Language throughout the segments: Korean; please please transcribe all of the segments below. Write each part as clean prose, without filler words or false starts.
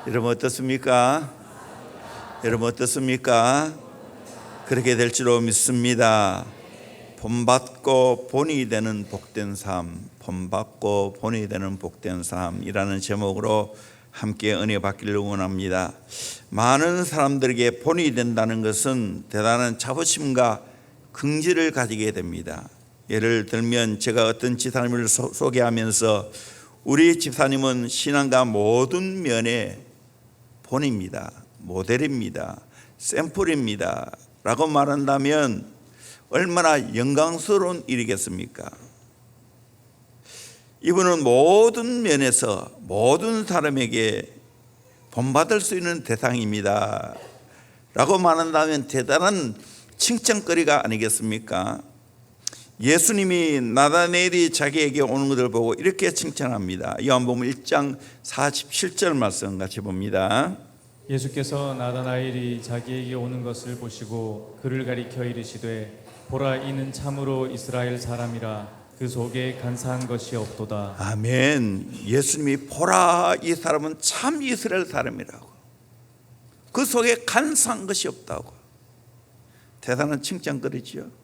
여러분 어떻습니까? 여러분 어떻습니까? 그렇게 될 줄로 믿습니다. 본받고 본이 되는 복된 삶, 본받고 본이 되는 복된 삶이라는 제목으로 함께 은혜 받기를 원합니다. 많은 사람들에게 본이 된다는 것은 대단한 자부심과 긍지를 가지게 됩니다. 예를 들면 제가 어떤 집사님을 소개하면서 우리 집사님은 신앙과 모든 면에 본입니다, 모델입니다, 샘플입니다 라고 말한다면 얼마나 영광스러운 일이겠습니까? 이분은 모든 면에서 모든 사람에게 본받을 수 있는 대상입니다 라고 말한다면 대단한 칭찬거리가 아니겠습니까? 예수님이 나다나엘이 자기에게 오는 것을 보고 이렇게 칭찬합니다. 요한복음 1장 47절 말씀 같이 봅니다. 예수께서 나다나엘이 자기에게 오는 것을 보시고 그를 가리켜 이르시되 보라, 이는 참으로 이스라엘 사람이라 그 속에 간사한 것이 없도다. 아멘. 예수님이 보라, 이 사람은 참 이스라엘 사람이라고, 그 속에 간사한 것이 없다고. 대단한 칭찬거리죠.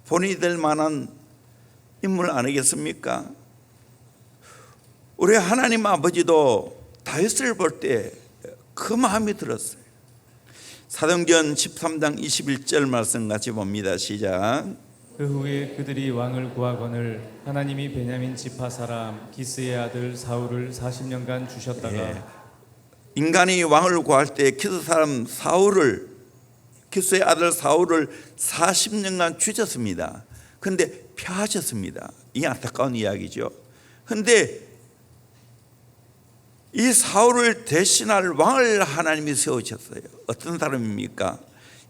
본이 될 만한 인물 아니겠습니까? 우리 하나님 아버지도 다윗을 볼 때 그 마음이 들었어요. 사도행전 13장 21절 말씀 같이 봅니다. 시작. 그 후에 그들이 왕을 구하거늘 하나님이 베냐민 지파 사람 기스의 아들 사울을 40년간 주셨다가 인간이 왕을 구할 때 기스 사람 사울을, 기스의 아들 사울을 40년간 주셨습니다. 그런데 패하셨습니다. 이 안타까운 이야기죠. 그런데 이 사울을 대신할 왕을 하나님이 세우셨어요. 어떤 사람입니까?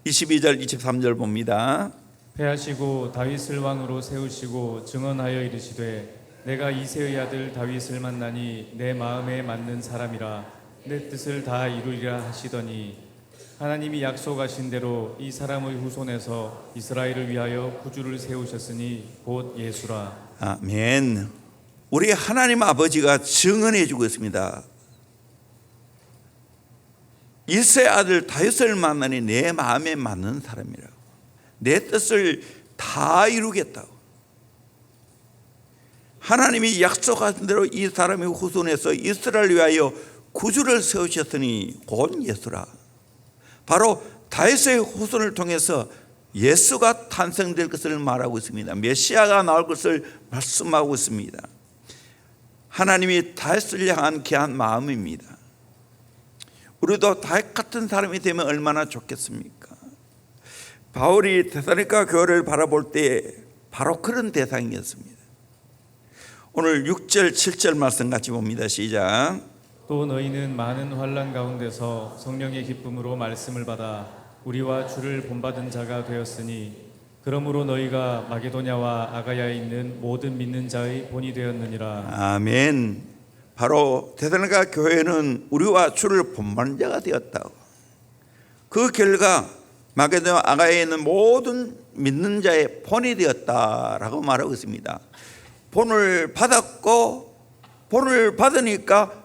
22절 23절 봅니다. 패하시고 다윗을 왕으로 세우시고 증언하여 이르시되 내가 이새의 아들 다윗을 만나니 내 마음에 맞는 사람이라 내 뜻을 다 이루리라 하시더니 하나님이 약속하신 대로 이 사람의 후손에서 이스라엘을 위하여 구주를 세우셨으니 곧 예수라. 아멘. 우리 하나님 아버지가 증언해 주고 있습니다. 이새의 아들 다윗을 만나니 내 마음에 맞는 사람이라고, 내 뜻을 다 이루겠다고. 하나님이 약속하신 대로 이 사람의 후손에서 이스라엘을 위하여 구주를 세우셨으니 곧 예수라. 바로 다윗의 후손을 통해서 예수가 탄생될 것을 말하고 있습니다. 메시아가 나올 것을 말씀하고 있습니다. 하나님이 다윗을 향한 귀한 마음입니다. 우리도 다윗 같은 사람이 되면 얼마나 좋겠습니까? 바울이 데살로니가 교회를 바라볼 때 바로 그런 대상이었습니다. 오늘 6절 7절 말씀 같이 봅니다. 시작. 또 너희는 많은 환난 가운데서 성령의 기쁨으로 말씀을 받아 우리와 주를 본받은 자가 되었으니 그러므로 너희가 마게도냐와 아가야에 있는 모든 믿는 자의 본이 되었느니라. 아멘. 바로 데살로니가 교회는 우리와 주를 본받는 자가 되었다고. 그 결과 마게도냐 아가야에 있는 모든 믿는 자의 본이 되었다라고 말하고 있습니다. 본을 받았고 본을 받으니까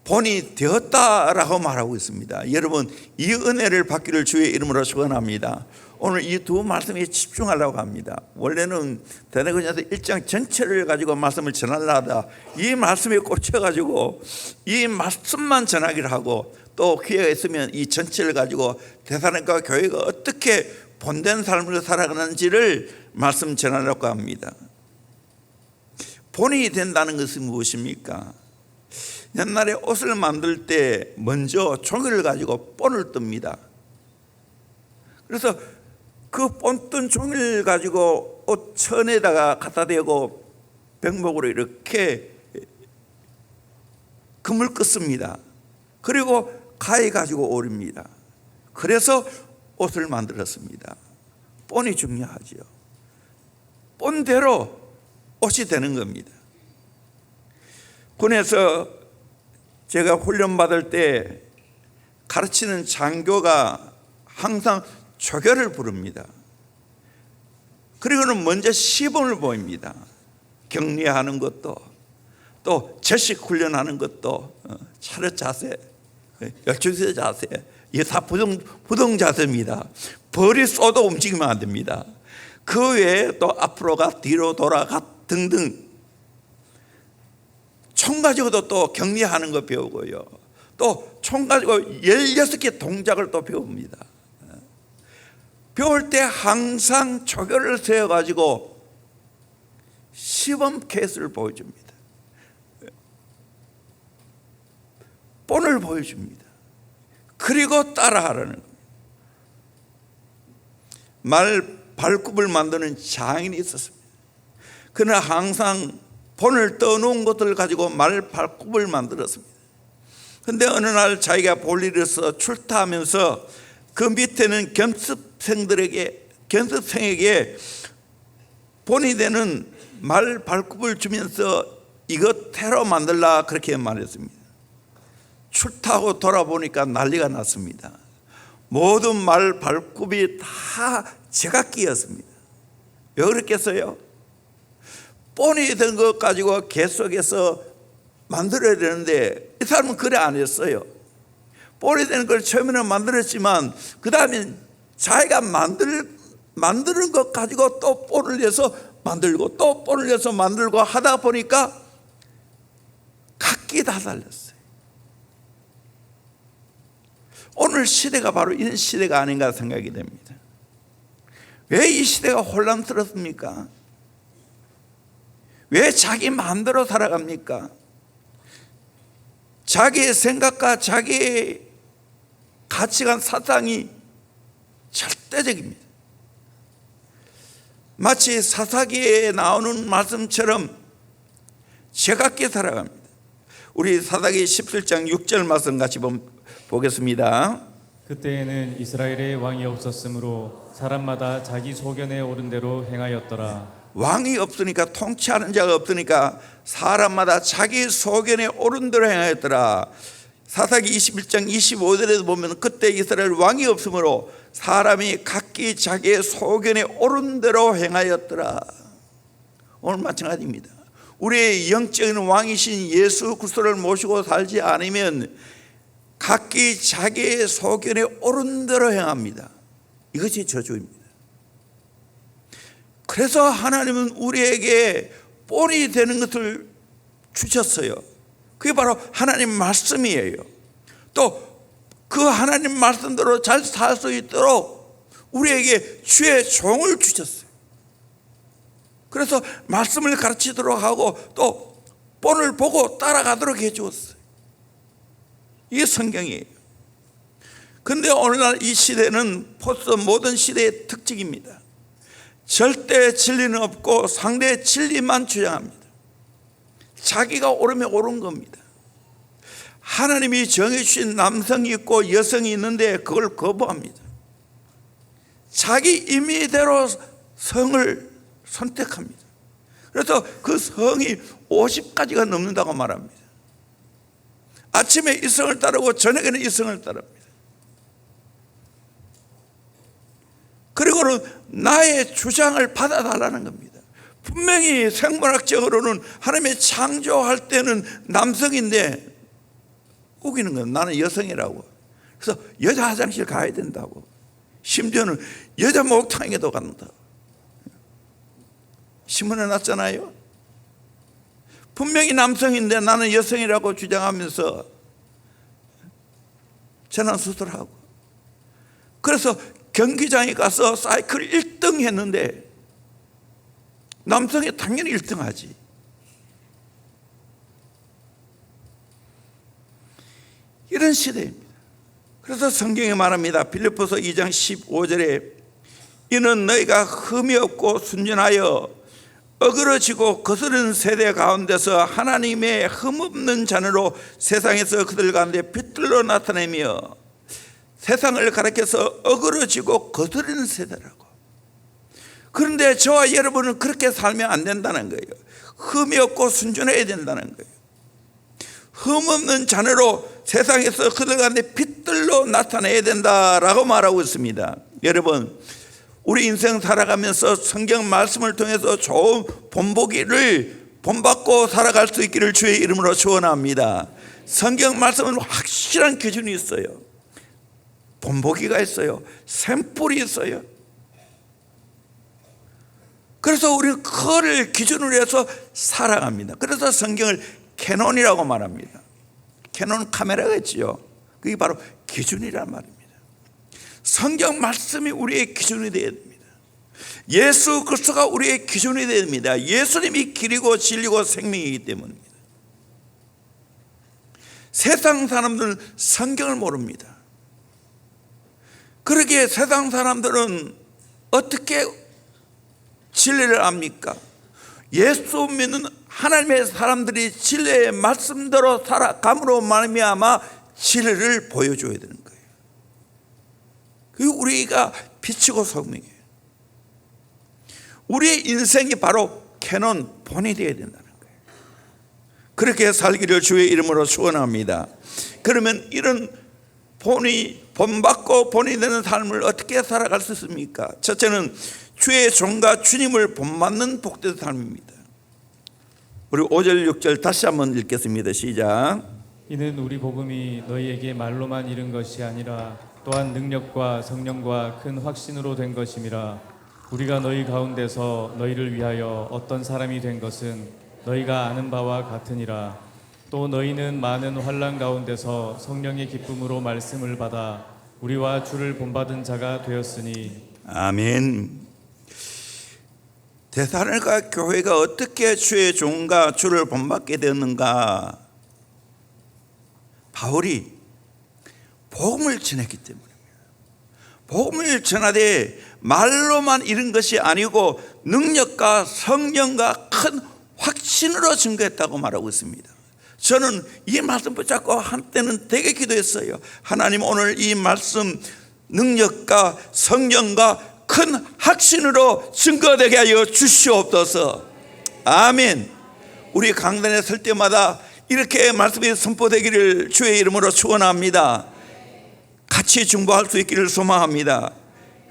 본이 되었다라고 말하고 있습니다. 여러분, 이 은혜를 받기를 주의 이름으로 축원합니다. 오늘 이 두 말씀에 집중하려고 합니다. 원래는 데살로니가서 1장 전체를 가지고 말씀을 전하려 하다 이 말씀에 꽂혀가지고 이 말씀만 전하기를 하고, 또 기회가 있으면 이 전체를 가지고 데살로니가 교회가 어떻게 본된 삶을 살아가는지를 말씀 전하려고 합니다. 본이 된다는 것은 무엇입니까? 옛날에 옷을 만들 때 먼저 종이를 가지고 본을 뜹니다. 그래서 그 본 뜬 종이를 가지고 옷 천에다가 갖다 대고 병목으로 이렇게 금을 긋습니다. 그리고 가위 가지고 오립니다. 그래서 옷을 만들었습니다. 본이 중요하죠. 본대로 옷이 되는 겁니다. 군에서 제가 훈련받을 때 가르치는 장교가 항상 조교를 부릅니다. 그리고는 먼저 시범을 보입니다. 격리하는 것도, 또 제식 훈련하는 것도 차렷 자세, 열중세 자세, 이게 다 부동 자세입니다. 벌이 쏘도 움직이면 안 됩니다. 그 외에 또 앞으로가 뒤로 돌아가 등등 총 가지고도 또 격리하는 거 배우고요. 또 총 가지고 16개 동작을 또 배웁니다. 배울 때 항상 초교를 세워가지고 시범 케이스를 보여줍니다. 본을 보여줍니다. 그리고 따라하라는 겁니다. 말 발굽을 만드는 장인이 있었습니다. 그는 항상 본을 떠놓은 것들을 가지고 말 발굽을 만들었습니다. 그런데 어느 날 자기가 볼 일이 있어 출타하면서 그 밑에는 견습생에게 본이 되는 말 발굽을 주면서 이것 테러 만들라 그렇게 말했습니다. 출타하고 돌아보니까 난리가 났습니다. 모든 말 발굽이 다 제각기였습니다. 왜 그랬겠어요? 본이 된 것 가지고 계속해서 만들어야 되는데 이 사람은 그래 안 했어요. 본이 되는 걸 처음에는 만들었지만 그 다음에 자기가 만드는 것 가지고 또 본을 내서 만들고 또 본을 내서 만들고 하다 보니까 각기 다 달렸어요. 오늘 시대가 바로 이런 시대가 아닌가 생각이 됩니다. 왜 이 시대가 혼란스럽습니까? 왜 자기 마음대로 살아갑니까? 자기의 생각과 자기의 가치관, 사상이 절대적입니다. 마치 사사기에 나오는 말씀처럼 제각기 살아갑니다. 우리 사사기 17장 6절 말씀 같이 보겠습니다. 그때에는 이스라엘에 왕이 없었으므로 사람마다 자기 소견에 오른 대로 행하였더라. 왕이 없으니까, 통치하는 자가 없으니까 사람마다 자기 소견에 오른 대로 행하였더라. 사사기 21장 25절에도 보면 그때 이스라엘 왕이 없으므로 사람이 각기 자기의 소견에 오른 대로 행하였더라. 오늘 마찬가지입니다. 우리의 영적인 왕이신 예수 그리스도를 모시고 살지 않으면 각기 자기의 소견에 오른 대로 행합니다. 이것이 저주입니다. 그래서 하나님은 우리에게 본이 되는 것을 주셨어요. 그게 바로 하나님 말씀이에요. 또 그 하나님 말씀대로 잘 살 수 있도록 우리에게 주의 종을 주셨어요. 그래서 말씀을 가르치도록 하고 또 본을 보고 따라가도록 해주었어요. 이게 성경이에요. 그런데 오늘날 이 시대는 포스트 모던 시대의 특징입니다. 절대 진리는 없고 상대의 진리만 주장합니다. 자기가 옳으면 옳은 겁니다. 하나님이 정해주신 남성이 있고 여성이 있는데 그걸 거부합니다. 자기 임의대로 성을 선택합니다. 그래서 그 성이 50가지가 넘는다고 말합니다. 아침에 이 성을 따르고 저녁에는 이 성을 따릅니다. 그리고는 나의 주장을 받아달라는 겁니다. 분명히 생물학적으로는 하나님의 창조할 때는 남성인데 우기는 건 나는 여성이라고. 그래서 여자 화장실 가야 된다고. 심지어는 여자 목욕탕에도 간다. 신문에 났잖아요. 분명히 남성인데 나는 여성이라고 주장하면서 재난 수술하고. 그래서 경기장에 가서 사이클 1등 했는데 남성이 당연히 1등 하지. 이런 시대입니다. 그래서 성경이 말합니다. 빌립보서 2장 15절에 이는 너희가 흠이 없고 순전하여 어그러지고 거스른 세대 가운데서 하나님의 흠없는 자녀로 세상에서 그들 가운데 빛들로 나타내며 세상을 가리켜서 어그러지고 거스르는 세대라고. 그런데 저와 여러분은 그렇게 살면 안 된다는 거예요. 흠이 없고 순전해야 된다는 거예요. 흠없는 자녀로 세상에서 그들 가운데 빛들로 나타내야 된다라고 말하고 있습니다. 여러분, 우리 인생 살아가면서 성경 말씀을 통해서 좋은 본보기를 본받고 살아갈 수 있기를 주의 이름으로 축원합니다. 성경 말씀은 확실한 기준이 있어요. 본보기가 있어요. 샘플이 있어요. 그래서 우리는 그거를 기준으로 해서 살아갑니다. 그래서 성경을 캐논이라고 말합니다. 캐논 카메라가 있지요. 그게 바로 기준이란 말입니다. 성경 말씀이 우리의 기준이 되어야 됩니다. 예수 그리스도가 우리의 기준이 되어야 됩니다. 예수님이 길이고 진리고 생명이기 때문입니다. 세상 사람들은 성경을 모릅니다. 그러기에 세상 사람들은 어떻게 진리를 압니까? 예수 믿는 하나님의 사람들이 진리의 말씀대로 살아감으로 말미암아 진리를 보여줘야 되는 거예요. 그게 우리가 빛이고 소금이에요. 우리의 인생이 바로 캐논 본이 되어야 된다는 거예요. 그렇게 살기를 주의 이름으로 축원합니다. 그러면 이런 본받고 본이 되는 삶을 어떻게 살아갈 수 있습니까? 첫째는 주의 종과 주님을 본받는 복된 삶입니다. 우리 5절 6절 다시 한번 읽겠습니다. 시작. 이는 우리 복음이 너희에게 말로만 이른 것이 아니라 또한 능력과 성령과 큰 확신으로 된 것임이라. 우리가 너희 가운데서 너희를 위하여 어떤 사람이 된 것은 너희가 아는 바와 같으니라. 또 너희는 많은 환난 가운데서 성령의 기쁨으로 말씀을 받아 우리와 주를 본받은 자가 되었으니. 아멘. 데살로니가 교회가 어떻게 주의 종과 주를 본받게 되었는가? 바울이 복음을 전했기 때문입니다. 복음을 전하되 말로만 이른 것이 아니고 능력과 성령과 큰 확신으로 증거했다고 말하고 있습니다. 저는 이 말씀 붙잡고 한때는 되게 기도했어요. 하나님, 오늘 이 말씀 능력과 성령과 큰 확신으로 증거되게 하여 주시옵소서. 아멘. 우리 강단에 설 때마다 이렇게 말씀이 선포되기를 주의 이름으로 축원합니다. 같이 중보할 수 있기를 소망합니다.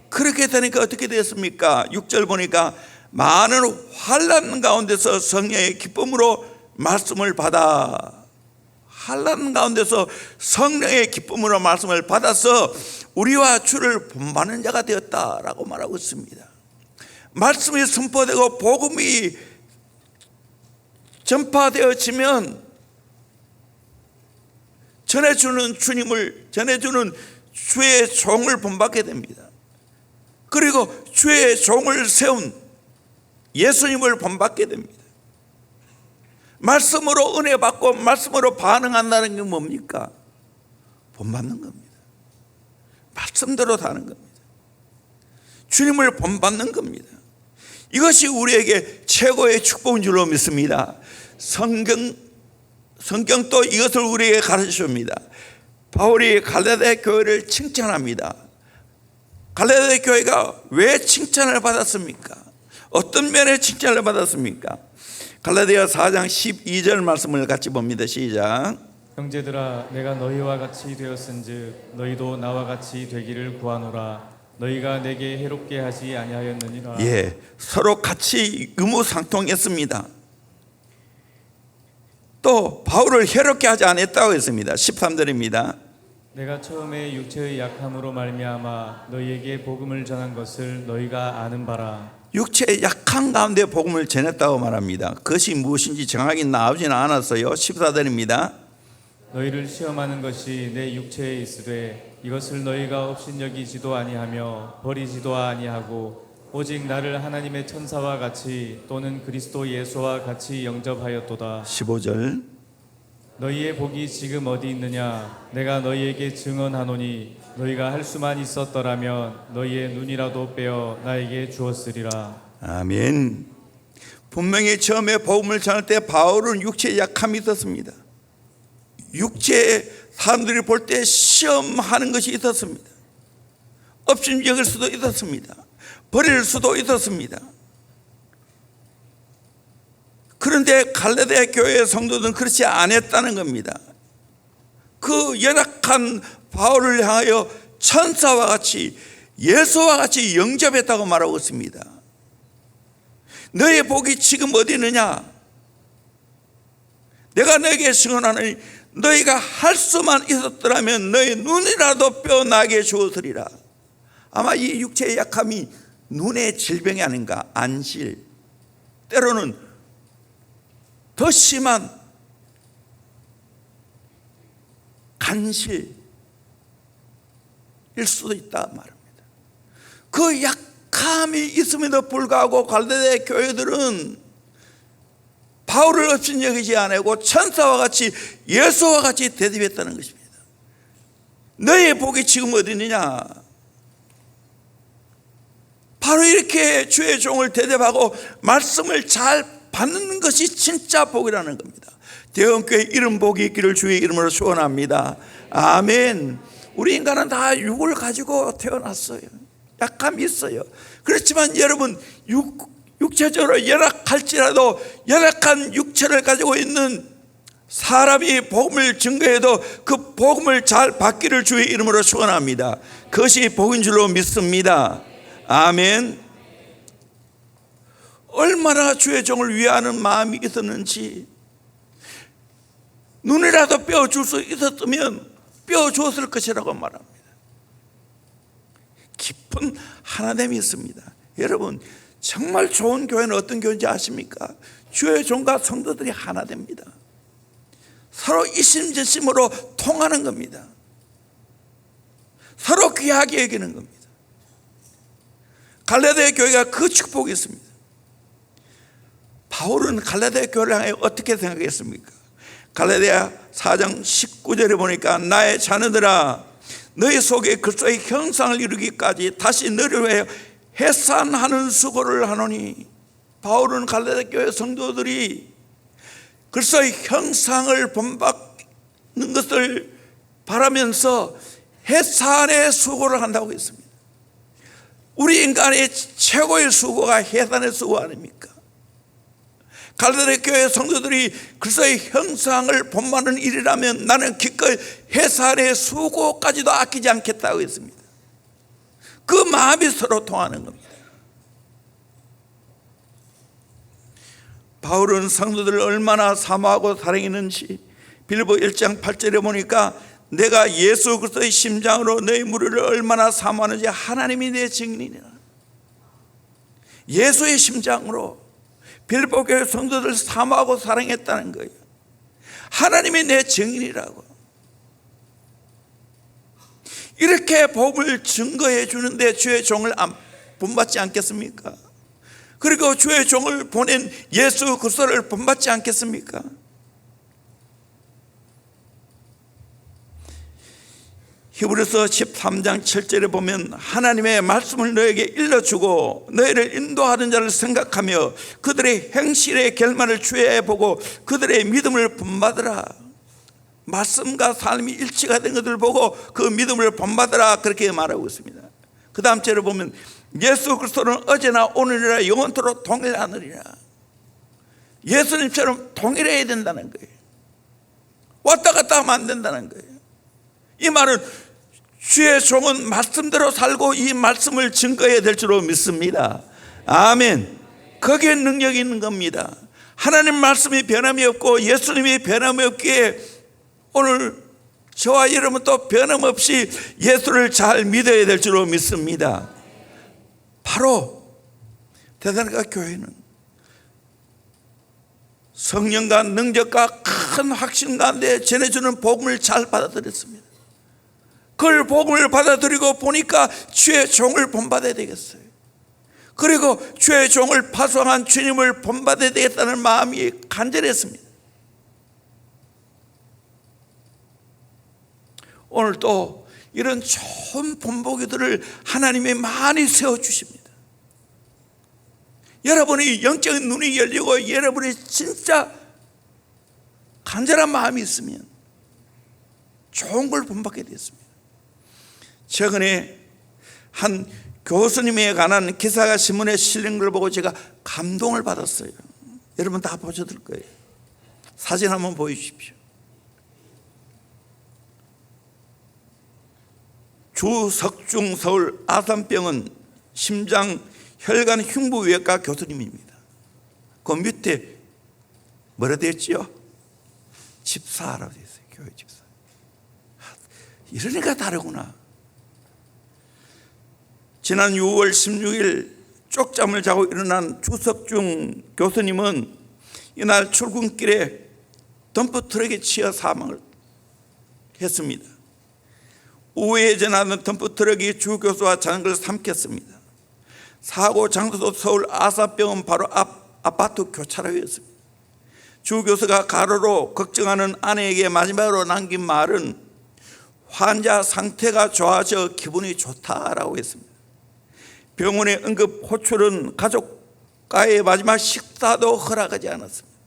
그렇게 되니까 어떻게 됐습니까? 6절 보니까 많은 환난 가운데서 성령의 기쁨으로 말씀을 받아. 환난 가운데서 성령의 기쁨으로 말씀을 받아서 우리와 주를 본받는 자가 되었다라고 말하고 있습니다. 말씀이 선포되고 복음이 전파되어지면 전해주는 주님을, 전해주는 주의 종을 본받게 됩니다. 그리고 주의 종을 세운 예수님을 본받게 됩니다. 말씀으로 은혜 받고 말씀으로 반응한다는 게 뭡니까? 본받는 겁니다. 말씀대로 사는 겁니다. 주님을 본받는 겁니다. 이것이 우리에게 최고의 축복인 줄로 믿습니다. 성경도 이것을 우리에게 가르쳐줍니다. 바울이 갈라디아 교회를 칭찬합니다. 갈라디아 교회가 왜 칭찬을 받았습니까? 어떤 면에 칭찬을 받았습니까? 갈라디아 4장 12절 말씀을 같이 봅니다. 시작. 형제들아, 내가 너희와 같이 되었은즉 너희도 나와 같이 되기를 구하노라. 너희가 내게 해롭게 하지 아니하였느니라. 예, 서로 같이 의무상통했습니다. 또 바울을 해롭게 하지 않았다고 했습니다. 13절입니다. 내가 처음에 육체의 약함으로 말미암아 너희에게 복음을 전한 것을 너희가 아는 바라. 육체의 약한 가운데 복음을 전했다고 말합니다. 그것이 무엇인지 정확히 나오지는 않았어요. 14절입니다. 너희를 시험하는 것이 내 육체에 있으되 이것을 너희가 업신여기지도 아니하며 버리지도 아니하고 오직 나를 하나님의 천사와 같이 또는 그리스도 예수와 같이 영접하였도다. 15절. 너희의 복이 지금 어디 있느냐? 내가 너희에게 증언하노니 너희가 할 수만 있었더라면 너희의 눈이라도 빼어 나에게 주었으리라. 아멘. 분명히 처음에 복음을 전할 때 바울은 육체의 약함이 있었습니다. 육체의 사람들이 볼 때 시험하는 것이 있었습니다. 업신여길 수도 있었습니다. 버릴 수도 있었습니다. 그런데 갈라디아 교회의 성도들은 그렇지 않았다는 겁니다. 그 연약한 바울을 향하여 천사와 같이 예수와 같이 영접했다고 말하고 있습니다. 너의 복이 지금 어디 있느냐? 내가 너에게 증언하노니 너희가 할 수만 있었더라면 너희 눈이라도 뼈나게 주었으리라. 아마 이 육체의 약함이 눈의 질병이 아닌가. 안실, 때로는 더 심한 간실일 수도 있다 말입니다. 그 약함이 있음에도 불구하고 갈대아 교회들은 바울을 없인 여기지 않고 천사와 같이 예수와 같이 대접했다는 것입니다. 너의 복이 지금 어디 있느냐? 바로 이렇게 주의 종을 대접하고 말씀을 잘 받는 것이 진짜 복이라는 겁니다. 대원교회 이름 복이 있기를 주의 이름으로 축원합니다. 아멘. 우리 인간은 다 육을 가지고 태어났어요. 약함이 있어요. 그렇지만 여러분, 육체적으로 열악할지라도 열악한 육체를 가지고 있는 사람이 복음을 증거해도 그 복음을 잘 받기를 주의 이름으로 축원합니다. 그것이 복인 줄로 믿습니다. 아멘. 얼마나 주의 종을 위하는 마음이 있었는지, 눈이라도 뼈줄 수 있었으면 뼈줬을 것이라고 말합니다. 깊은 하나됨이 있습니다. 여러분, 정말 좋은 교회는 어떤 교회인지 아십니까? 주의 종과 성도들이 하나 됩니다. 서로 이심전심으로 통하는 겁니다. 서로 귀하게 여기는 겁니다. 갈라디아 교회가 그 축복이 있습니다. 바울은 갈라디아 교회를 향해 어떻게 생각했습니까? 갈라디아 4장 19절에 보니까 나의 자녀들아 너희 속에 그리스도의 형상을 이루기까지 다시 너를 위하여 해산하는 수고를 하노니. 바울은 갈라디아 교회 성도들이 그리스도의 형상을 본받는 것을 바라면서 해산의 수고를 한다고 했습니다. 우리 인간의 최고의 수고가 해산의 수고 아닙니까? 갈라디아 교회 성도들이 그리스도의 형상을 본받는 일이라면 나는 기꺼이 해산의 수고까지도 아끼지 않겠다고 했습니다. 그 마음이 서로 통하는 겁니다. 바울은 성도들을 얼마나 사모하고 사랑했는지 빌립보 1장 8절에 보니까 내가 예수 그리스도의 심장으로 너희 무리를 얼마나 사모하는지 하나님이 내 증인이라. 예수의 심장으로 빌립보 교회 성도들 사모하고 사랑했다는 거예요. 하나님이 내 증인이라고. 이렇게 복을 증거해 주는데 주의 종을 본받지 않겠습니까? 그리고 주의 종을 보낸 예수 그리스도를 본받지 않겠습니까? 히브리서 13장 7절에 보면 하나님의 말씀을 너에게 일러주고 너희를 인도하는 자를 생각하며 그들의 행실의 결말을 주의해 보고 그들의 믿음을 본받으라. 말씀과 삶이 일치가 된 것을 보고 그 믿음을 본받으라, 그렇게 말하고 있습니다. 그 다음 절에 보면 예수 그리스도는 어제나 오늘이라 영원토록 동일하느니라. 예수님처럼 동일해야 된다는 거예요. 왔다 갔다 하면 안 된다는 거예요. 이 말은 주의 종은 말씀대로 살고 이 말씀을 증거해야 될 줄로 믿습니다. 아멘. 거기에 능력이 있는 겁니다. 하나님 말씀이 변함이 없고 예수님이 변함이 없기에 오늘 저와 여러분 또 변함없이 예수를 잘 믿어야 될 줄로 믿습니다. 바로 데살로니가 교회는 성령과 능력과 큰 확신 가운데 전해주는 복음을 잘 받아들였습니다. 그걸 복음을 받아들이고 보니까 주의 종을 본받아야 되겠어요. 그리고 주의 종을 파송한 주님을 본받아야 되겠다는 마음이 간절했습니다. 오늘 또 이런 좋은 본보기들을 하나님이 많이 세워주십니다. 여러분이 영적인 눈이 열리고 여러분이 진짜 간절한 마음이 있으면 좋은 걸 본받게 됐습니다. 최근에 한 교수님에 관한 기사가 신문에 실린 걸 보고 제가 감동을 받았어요. 여러분 다 보셨을 거예요. 사진 한번 보여주십시오. 주석중 서울 아산병원 심장 혈관 흉부외과 교수님입니다. 그 밑에 뭐라 되어 있지요? 집사라고 되어 있어요. 교회 집사. 이러니까 다르구나. 지난 6월 16일 쪽잠을 자고 일어난 주석중 교수님은 이날 출근길에 덤프트럭에 치여 사망을 했습니다. 우회전하는 덤프트럭이 주 교수와 자전거를 삼켰습니다. 사고 장소도 서울 아사병원 바로 앞 아파트 교차로였습니다. 주 교수가 가로로 걱정하는 아내에게 마지막으로 남긴 말은 환자 상태가 좋아져 기분이 좋다라고 했습니다. 병원의 응급 호출은 가족과의 마지막 식사도 허락하지 않았습니다.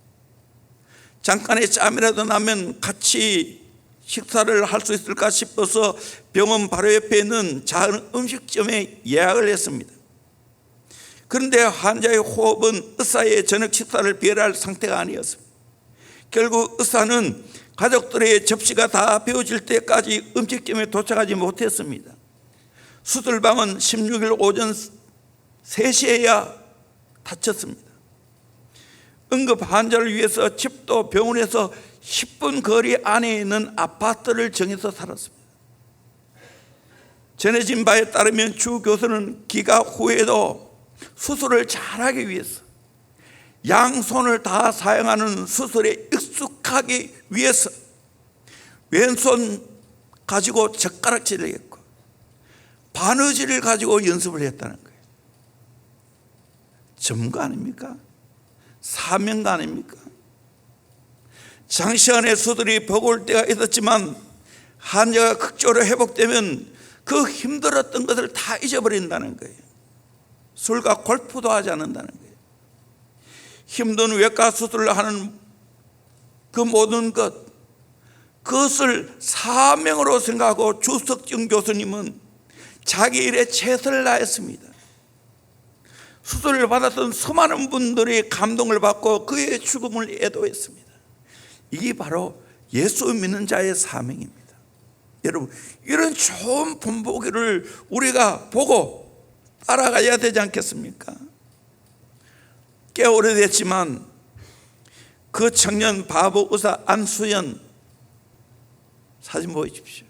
잠깐의 짬이라도 나면 같이 식사를 할 수 있을까 싶어서 병원 바로 옆에 있는 작은 음식점에 예약을 했습니다. 그런데 환자의 호흡은 의사의 저녁 식사를 비할할 상태가 아니었습니다. 결국 의사는 가족들의 접시가 다 비워질 때까지 음식점에 도착하지 못했습니다. 수술방은 16일 오전 3시에야 닫혔습니다. 응급 환자를 위해서 집도 병원에서 10분 거리 안에 있는 아파트를 정해서 살았습니다. 전해진 바에 따르면 주 교수는 기각 후에도 수술을 잘하기 위해서 양손을 다 사용하는 수술에 익숙하기 위해서 왼손 가지고 젓가락질을 했고 바느질을 가지고 연습을 했다는 거예요. 전문가 아닙니까? 사명가 아닙니까? 장시간의 수술이 버거울 때가 있었지만 환자가 극적으로 회복되면 그 힘들었던 것을 다 잊어버린다는 거예요. 술과 골프도 하지 않는다는 거예요. 힘든 외과 수술을 하는 그 모든 그것을 사명으로 생각하고 주석중 교수님은 자기 일에 최선을 다했습니다. 수술을 받았던 수많은 분들이 감동을 받고 그의 죽음을 애도했습니다. 이게 바로 예수 믿는 자의 사명입니다. 여러분, 이런 좋은 본보기를 우리가 보고 따라가야 되지 않겠습니까? 꽤 오래됐지만 그 청년 바보 의사 안수연 사진 보여주십시오.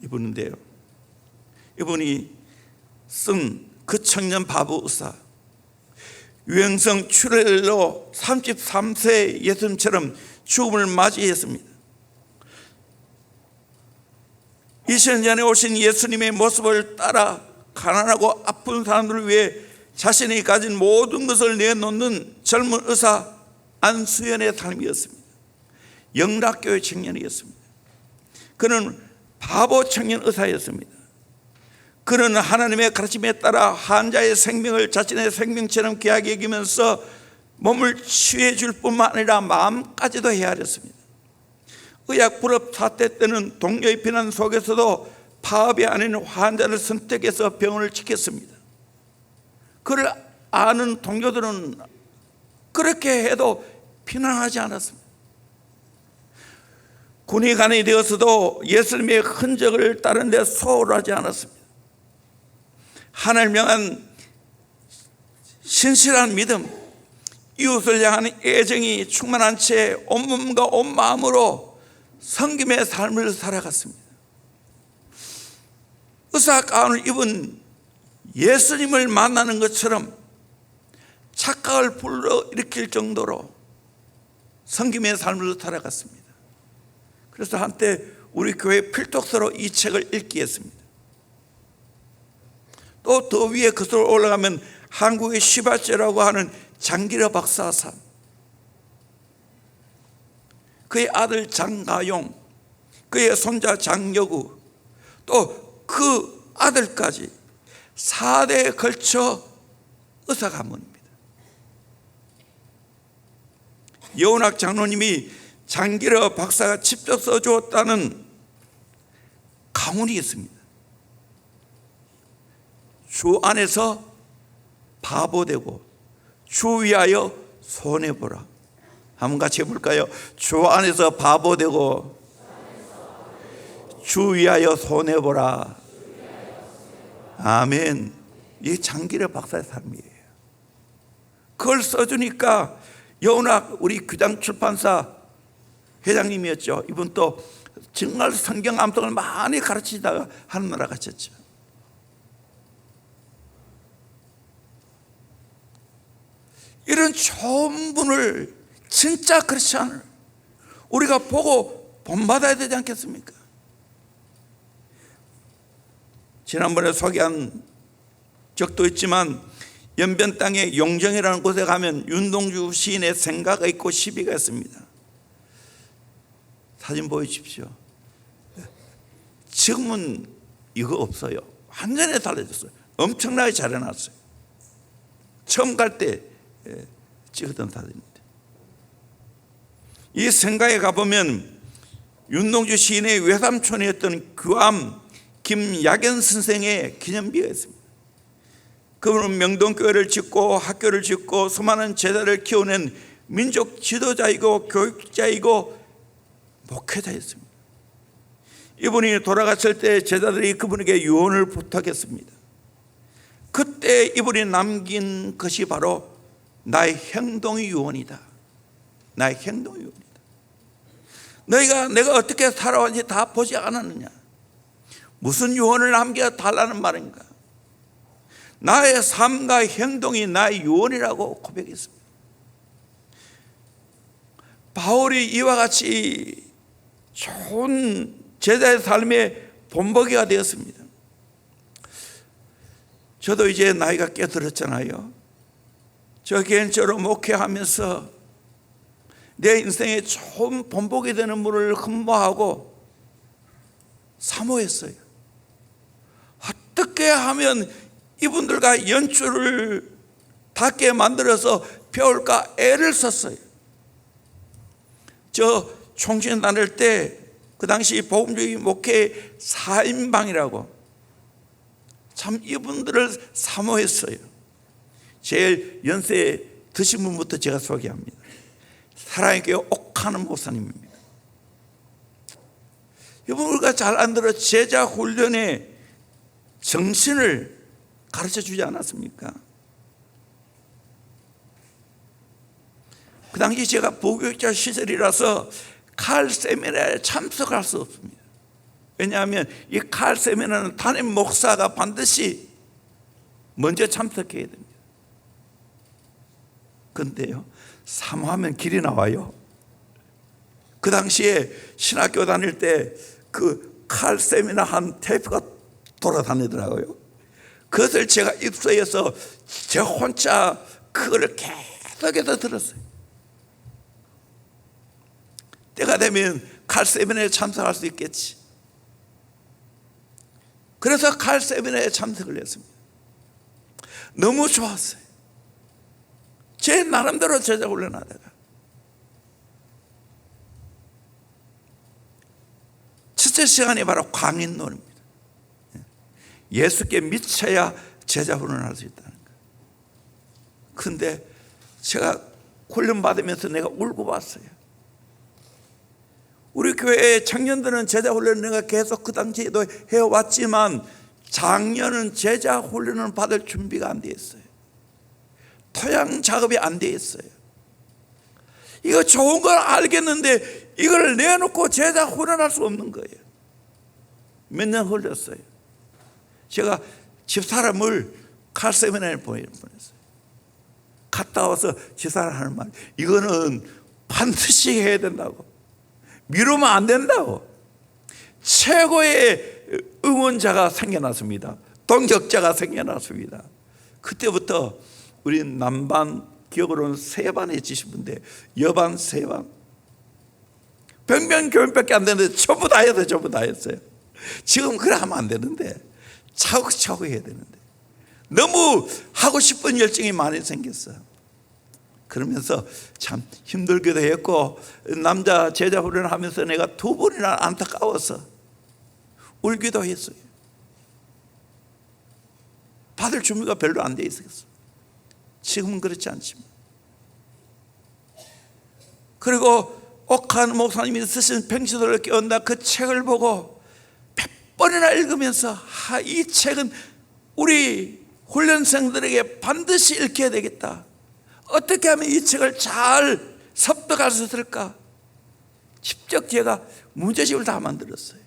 이분인데요, 이분이 쓴 그 청년 바보 의사, 유행성 출혈로 33세 예수님처럼 죽음을 맞이했습니다. 2000년 전에 오신 예수님의 모습을 따라 가난하고 아픈 사람들을 위해 자신이 가진 모든 것을 내놓는 젊은 의사 안수연의 삶이었습니다. 영락교회 청년이었습니다. 그는 바보 청년 의사였습니다. 그는 하나님의 가르침에 따라 환자의 생명을 자신의 생명처럼 귀하게 여기면서 몸을 치유해 줄 뿐만 아니라 마음까지도 헤아렸습니다. 의학 불업 사태 때는 동료의 비난 속에서도 파업이 아닌 환자를 선택해서 병원을 지켰습니다. 그를 아는 동료들은 그렇게 해도 비난하지 않았습니다. 군의관이 되어서도 예수님의 흔적을 따르는 데 소홀하지 않았습니다. 하나님을 향한 신실한 믿음, 이웃을 향한 애정이 충만한 채 온몸과 온 마음으로 섬김의 삶을 살아갔습니다. 의사 가운을 입은 예수님을 만나는 것처럼 착각을 불러일으킬 정도로 섬김의 삶을 살아갔습니다. 그래서 한때 우리 교회 필독서로 이 책을 읽게 했습니다. 또 더 위에 거슬러 올라가면 한국의 시발제라고 하는 장기러 박사 삶, 그의 아들 장가용, 그의 손자 장여구, 또 그 아들까지 4대에 걸쳐 의사 가문입니다. 여운학 장로님이 장기러 박사가 직접 써주었다는 가문이 있습니다. 주 안에서 바보되고 주 위하여 손해보라. 한번 같이 해볼까요? 주 안에서 바보되고 주 위하여 손해보라. 아멘. 이게 장기러 박사의 삶이에요. 그걸 써주니까 여운학 우리 규당 출판사 회장님이었죠. 이분 또 정말 성경 암송을 많이 가르치다가 하늘나라 가셨죠. 이런 좋은 분을, 진짜 크리스찬을 우리가 보고 본받아야 되지 않겠습니까? 지난번에 소개한 적도 있지만 연변 땅의 용정이라는 곳에 가면 윤동주 시인의 생가가 있고 시비가 있습니다. 사진 보여주십시오. 지금은 이거 없어요. 완전히 달라졌어요. 엄청나게 잘 해놨어요. 처음 갈 때 찍었던 사진입니다. 이 생가에 가보면 윤동주 시인의 외삼촌이었던 규암 김약연 선생의 기념비가 있습니다. 그분은 명동교회를 짓고 학교를 짓고 수많은 제자를 키워낸 민족 지도자이고 교육자이고 목회자였습니다. 이분이 돌아갔을 때 제자들이 그분에게 유언을 부탁했습니다. 그때 이분이 남긴 것이 바로 나의 행동의 유언이다. 나의 행동의 유언이다. 너희가 내가 어떻게 살아왔는지 다 보지 않았느냐? 무슨 유언을 남겨달라는 말인가? 나의 삶과 행동이 나의 유언이라고 고백했습니다. 바울이 이와 같이 좋은 제자의 삶의 본보기가 되었습니다. 저도 이제 나이가 꽤 들었잖아요. 저 개인적으로 목회하면서 내 인생에 좋은 본보기 되는 분을 흠모하고 사모했어요. 어떻게 하면 이분들과 연출을 닿게 만들어서 배울까 애를 썼어요. 저 총신 다닐 때 그 당시 복음주의 목회 4인방이라고 참 이분들을 사모했어요. 제일 연세 드신 분부터 제가 소개합니다. 사랑의 교회 옥하는 목사님입니다. 이분 우리가 잘 안 들어 제자 훈련의 정신을 가르쳐 주지 않았습니까? 그 당시 제가 부교육자 시절이라서 칼 세미나에 참석할 수 없습니다. 왜냐하면 이 칼 세미나는 담임 목사가 반드시 먼저 참석해야 됩니다. 그런데요, 사모하면 길이 나와요. 그 당시에 신학교 다닐 때 그 칼 세미나 한 테이프가 돌아다니더라고요. 그것을 제가 입소해서 저 혼자 그거를 계속해서 들었어요. 때가 되면 칼 세미나에 참석할 수 있겠지. 그래서 칼 세미나에 참석을 했습니다. 너무 좋았어요. 제 나름대로 제자 훈련하다가 첫째 시간이 바로 광인론입니다. 예수께 미쳐야 제자 훈련할 수 있다는 거예요. 그런데 제가 훈련 받으면서 내가 울고 봤어요. 우리 교회 청년들은 제자 훈련을 내가 계속 그 당시에도 해왔지만 작년은 제자 훈련을 받을 준비가 안 돼 있어요. 토양 작업이 안 돼 있어요. 이거 좋은 걸 알겠는데 이걸 내놓고 제자 훈련할 수 없는 거예요. 몇 년 흘렸어요. 제가 집사람을 칼 세미나에 보냈어요. 갔다 와서 집사람 하는 말, 이거는 반드시 해야 된다고, 미루면 안 된다고. 최고의 응원자가 생겨났습니다. 동역자가 생겨났습니다. 그때부터 우리 남반, 기억으로는 3반 해주신 분인데 여반, 3반 병변교인밖에 안 되는데 전부 다 해서 전부 다 했어요. 지금 그래 하면 안 되는데 차곡차곡 해야 되는데 너무 하고 싶은 열정이 많이 생겼어요. 그러면서 참 힘들기도 했고, 남자 제자 훈련을 하면서 내가 2번이나 안타까워서 울기도 했어요. 받을 준비가 별로 안 돼 있었어요. 지금은 그렇지 않지만. 그리고 옥한 목사님이 쓰신 평시도를 깨운다 그 책을 보고 100번이나 읽으면서 이 책은 우리 훈련생들에게 반드시 읽혀야 되겠다. 어떻게 하면 이 책을 잘 섭득할 수 있을까? 직접 제가 문제집을 다 만들었어요.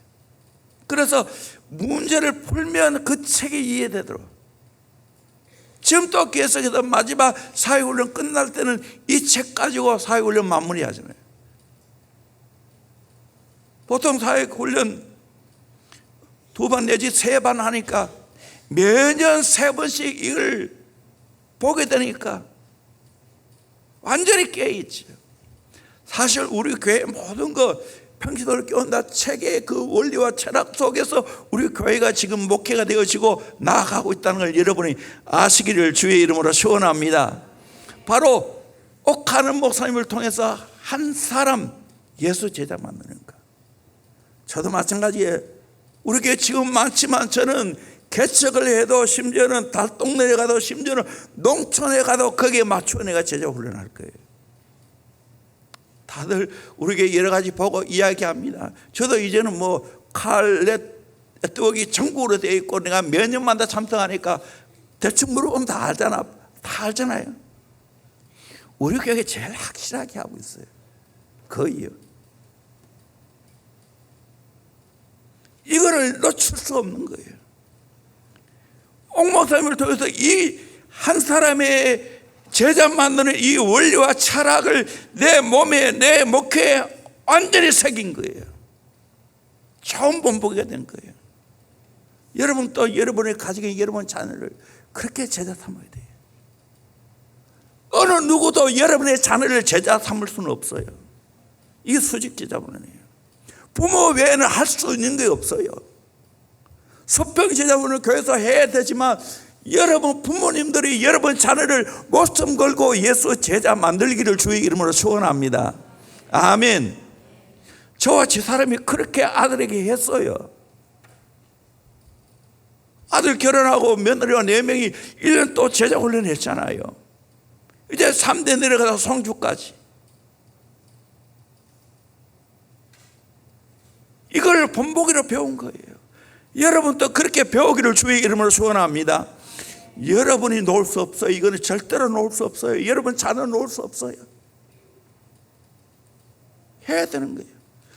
그래서 문제를 풀면 그 책이 이해되도록. 지금 또 계속해서 마지막 사회훈련 끝날 때는 이 책 가지고 사회훈련 마무리하잖아요. 보통 사회훈련 2번 내지 3번 하니까 매년 3번씩 이걸 보게 되니까 완전히 깨있죠. 사실 우리 교회 모든 거 평신도를 깨운다 책의 그 원리와 철학 속에서 우리 교회가 지금 목회가 되어지고 나아가고 있다는 걸 여러분이 아시기를 주의 이름으로 소원합니다. 바로 옥하는 목사님을 통해서 한 사람 예수 제자 만드는 것. 저도 마찬가지예요. 우리 교회 지금 많지만 저는 개척을 해도 심지어는 달동네에 가도 심지어는 농촌에 가도 거기에 맞춰 내가 제자 훈련할 거예요. 다들 우리 교회 여러 가지 보고 이야기합니다. 저도 이제는 뭐 칼 네트워크가 전국으로 되어 있고 내가 몇 년마다 참석하니까 대충 물어보면 다 알잖아요. 우리 교회가 제일 확실하게 하고 있어요. 거의요. 이거를 놓칠 수 없는 거예요. 옥 목사님을 통해서 이 한 사람의 제자 만드는 이 원리와 철학을 내 몸에 내 목회에 완전히 새긴 거예요. 처음 본보기가 된 거예요. 여러분 또 여러분의 가정에 여러분 자녀를 그렇게 제자 삼아야 돼요. 어느 누구도 여러분의 자녀를 제자 삼을 수는 없어요. 이게 수직 제자훈련이에요. 부모 외에는 할 수 있는 게 없어요. 수평 제자훈련을 교회에서 해야 되지만 여러분 부모님들이 여러분 자녀를 목숨 걸고 예수 제자 만들기를 주의 이름으로 소원합니다. 아멘. 저와 집사람이 그렇게 아들에게 했어요. 아들 결혼하고 며느리와 4명이 1년 또 제자 훈련했잖아요. 이제 3대 내려가서 성주까지. 이걸 본보기로 배운 거예요. 여러분도 그렇게 배우기를 주의 이름으로 소원합니다. 여러분이 놓을 수 없어요. 이거는 절대로 놓을 수 없어요. 여러분 자녀는 놓을 수 없어요. 해야 되는 거예요.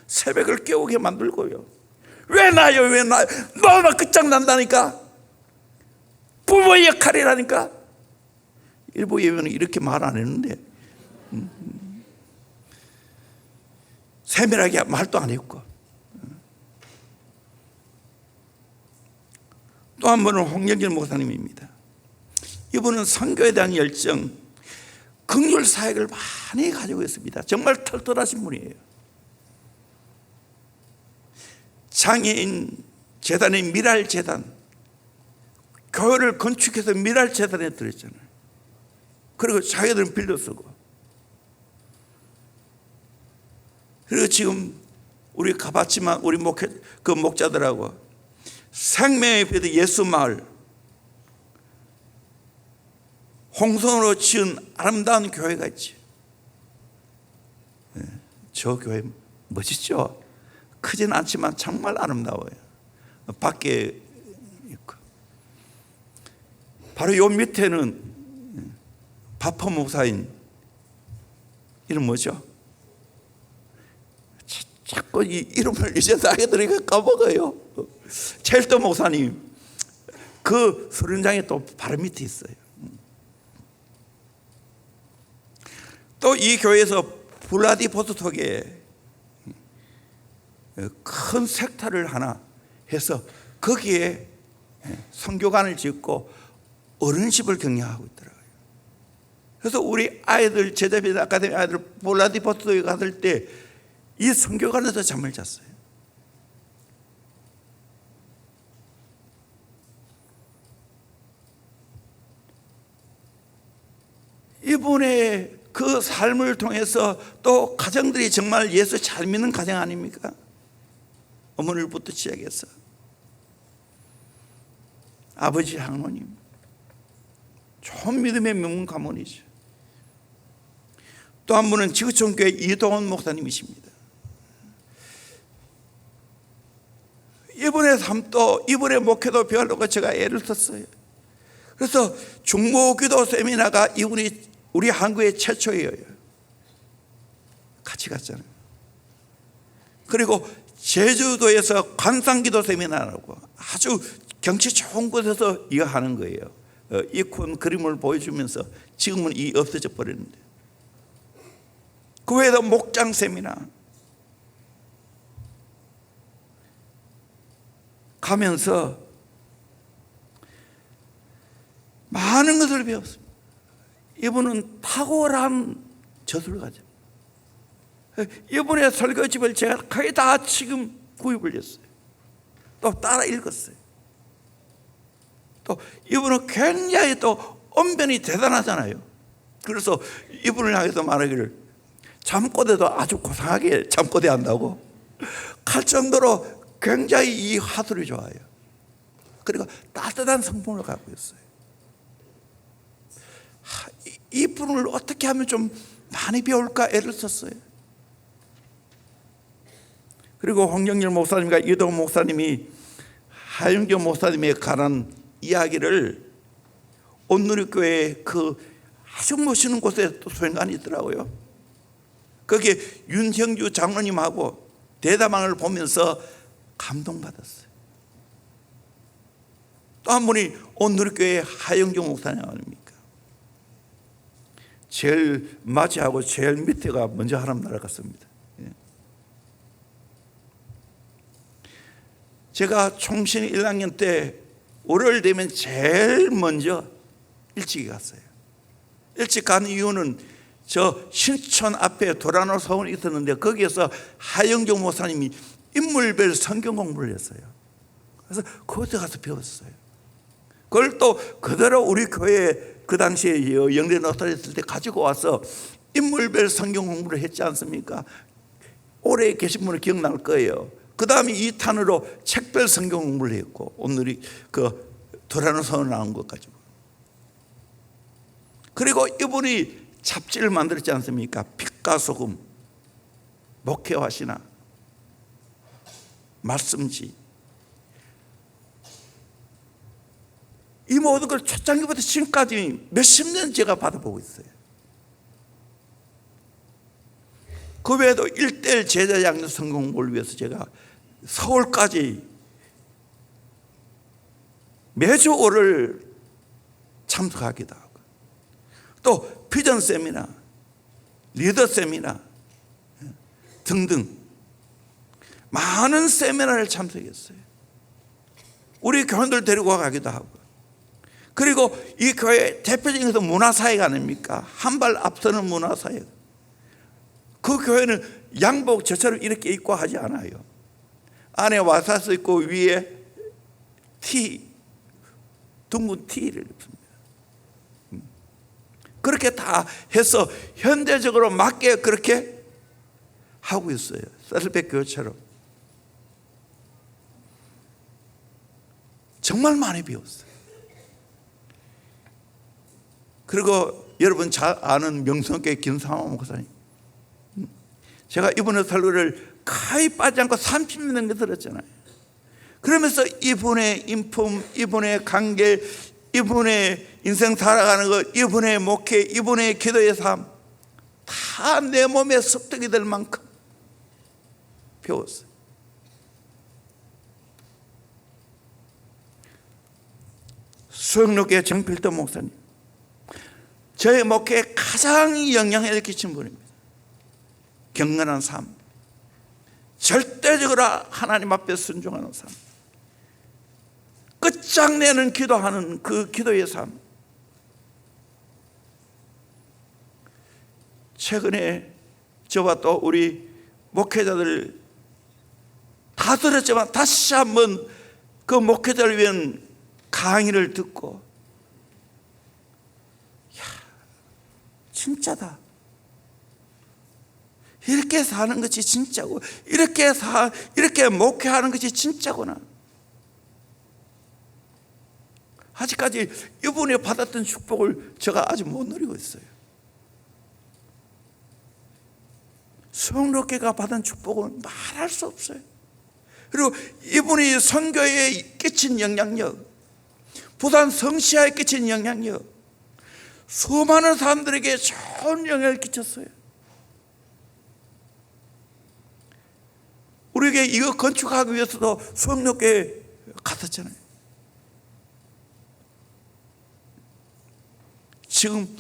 새벽을 깨우게 만들고요. 왜 나요? 왜 나요? 너무 끝장난다니까. 부모의 역할이라니까. 일부 예배는 이렇게 말 안 했는데 세밀하게 말도 안 했고. 또 한 분은 홍영길 목사님입니다. 이분은 선교에 대한 열정, 긍휼 사역을 많이 가지고 있습니다. 정말 털털하신 분이에요. 장애인 재단인 미랄재단, 교회를 건축해서 미랄재단에 들었잖아요. 그리고 자기들은 빌려 쓰고. 그리고 지금 우리 가봤지만 우리 목자들하고 생명의 배드 예수마을 홍성으로 지은 아름다운 교회가 있지. 저 교회 멋있죠? 크진 않지만 정말 아름다워요. 밖에 있고. 바로 요 밑에는 바퍼 목사인 이름 뭐죠? 자꾸 이 이름을 이제 나이들이 까먹어요. 첼터 목사님 그 수련장에 또 바로 밑에 있어요. 또 이 교회에서 블라디보스톡에 큰 색타를 하나 해서 거기에 선교관을 짓고 어른십을 경영하고 있더라고요. 그래서 우리 아이들 제자비 아카데미 아이들 블라디보스톡에 갔을 때 이 선교관에서 잠을 잤어요. 이분의 그 삶을 통해서 또 가정들이 정말 예수 잘 믿는 가정 아닙니까? 어머니부터 시작해서 아버지 장로님 좋은 믿음의 명문 가문이죠. 또 한 분은 지구촌교회 이동원 목사님이십니다. 이분의 삶도 이분의 목회도 배우려고 제가 애를 썼어요. 그래서 중보기도 세미나가 이분이 우리 한국의 최초예요. 같이 갔잖아요. 그리고 제주도에서 관상기도 세미나라고 아주 경치 좋은 곳에서 이거 하는 거예요. 이 큰 그림을 보여주면서 지금은 이 없어져 버렸는데, 그 외에도 목장 세미나 가면서 많은 것을 배웠습니다. 이분은 탁월한 저술가죠. 이분의 설교집을 제가 거의 다 지금 구입을 했어요. 또 따라 읽었어요. 또 이분은 굉장히 또 언변이 대단하잖아요. 그래서 이분을 향해서 말하기를 잠꼬대도 아주 고상하게 잠꼬대 한다고 할 정도로 굉장히 이 화술이 좋아요. 그리고 따뜻한 성품을 갖고 있어요. 이분을 어떻게 하면 좀 많이 배울까 애를 썼어요. 그리고 황정열 목사님과 이동 목사님이 하윤교 목사님에 관한 이야기를 온누리교회 그 아주 멋있는 곳에 또 소행관이 있더라고요. 거기에 윤형주 장로님하고 대담항을 보면서 감동받았어요. 또 한 분이 온누리교회 하영종 목사님 아닙니까? 제일 맞이하고 제일 밑에가 먼저 하나님 나라 갔습니다. 제가 총신 1학년 때 월요일 되면 제일 먼저 일찍 갔어요. 일찍 간 이유는 저 신촌 앞에 도라노 서원이 있었는데 거기에서 하영종 목사님이 인물별 성경 공부를 했어요. 그래서 그곳에 가서 배웠어요. 그걸 또 그대로 우리 교회에 그 당시에 영대 노탈 했을 때 가지고 와서 인물별 성경 공부를 했지 않습니까? 오래 계신 분은 기억날 거예요. 그 다음에 2탄으로 책별 성경 공부를 했고, 오늘이 그 도라노 서원 나온 것 가지고. 그리고 이분이 잡지를 만들었지 않습니까? 빛과 소금, 목회화시나, 말씀지. 이 모든 걸 초창기부터 지금까지 몇십 년 제가 받아보고 있어요. 그 외에도 1:1 제자양육 성경 공부를 위해서 제가 서울까지 매주 5를 참석하기도 하고, 또 비전 세미나, 리더 세미나 등등 많은 세미나를 참석했어요. 우리 교원들 데리고 가기도 하고. 그리고 이 교회 대표적인 것은 문화사회가 아닙니까? 한 발 앞서는 문화사회. 그 교회는 양복 저처럼 이렇게 입고 하지 않아요. 안에 와사스 입고 위에 티, 둥근 티를 입습니다. 그렇게 다 해서 현대적으로 맞게 그렇게 하고 있어요. 셀백 교회처럼. 정말 많이 배웠어요. 그리고 여러분 잘 아는 명성교회 김상호 목사님, 제가 이분의 설교를 거의 빠지지 않고 30년 넘게 들었잖아요. 그러면서 이분의 인품, 이분의 관계, 이분의 인생 살아가는 것, 이분의 목회, 이분의 기도의 삶 다 내 몸에 습득이 될 만큼 배웠어요. 수영로교회 정필도 목사님, 저의 목회에 가장 영향을 끼친 분입니다. 경건한 삶, 절대적으로 하나님 앞에 순종하는 삶, 끝장내는 기도하는 그 기도의 삶. 최근에 저와 또 우리 목회자들 다 들었지만 다시 한번 그 목회자를 위한 강의를 듣고, 야, 진짜다. 이렇게 사는 것이 진짜고, 이렇게 목회하는 것이 진짜구나. 아직까지 이분이 받았던 축복을 제가 아직 못 누리고 있어요. 수영로교회가 받은 축복은 말할 수 없어요. 그리고 이분이 선교에 끼친 영향력, 부산 성시아에 끼친 영향력, 수많은 사람들에게 좋은 영향을 끼쳤어요. 우리에게 이거 건축하기 위해서도 수영역에 갔었잖아요. 지금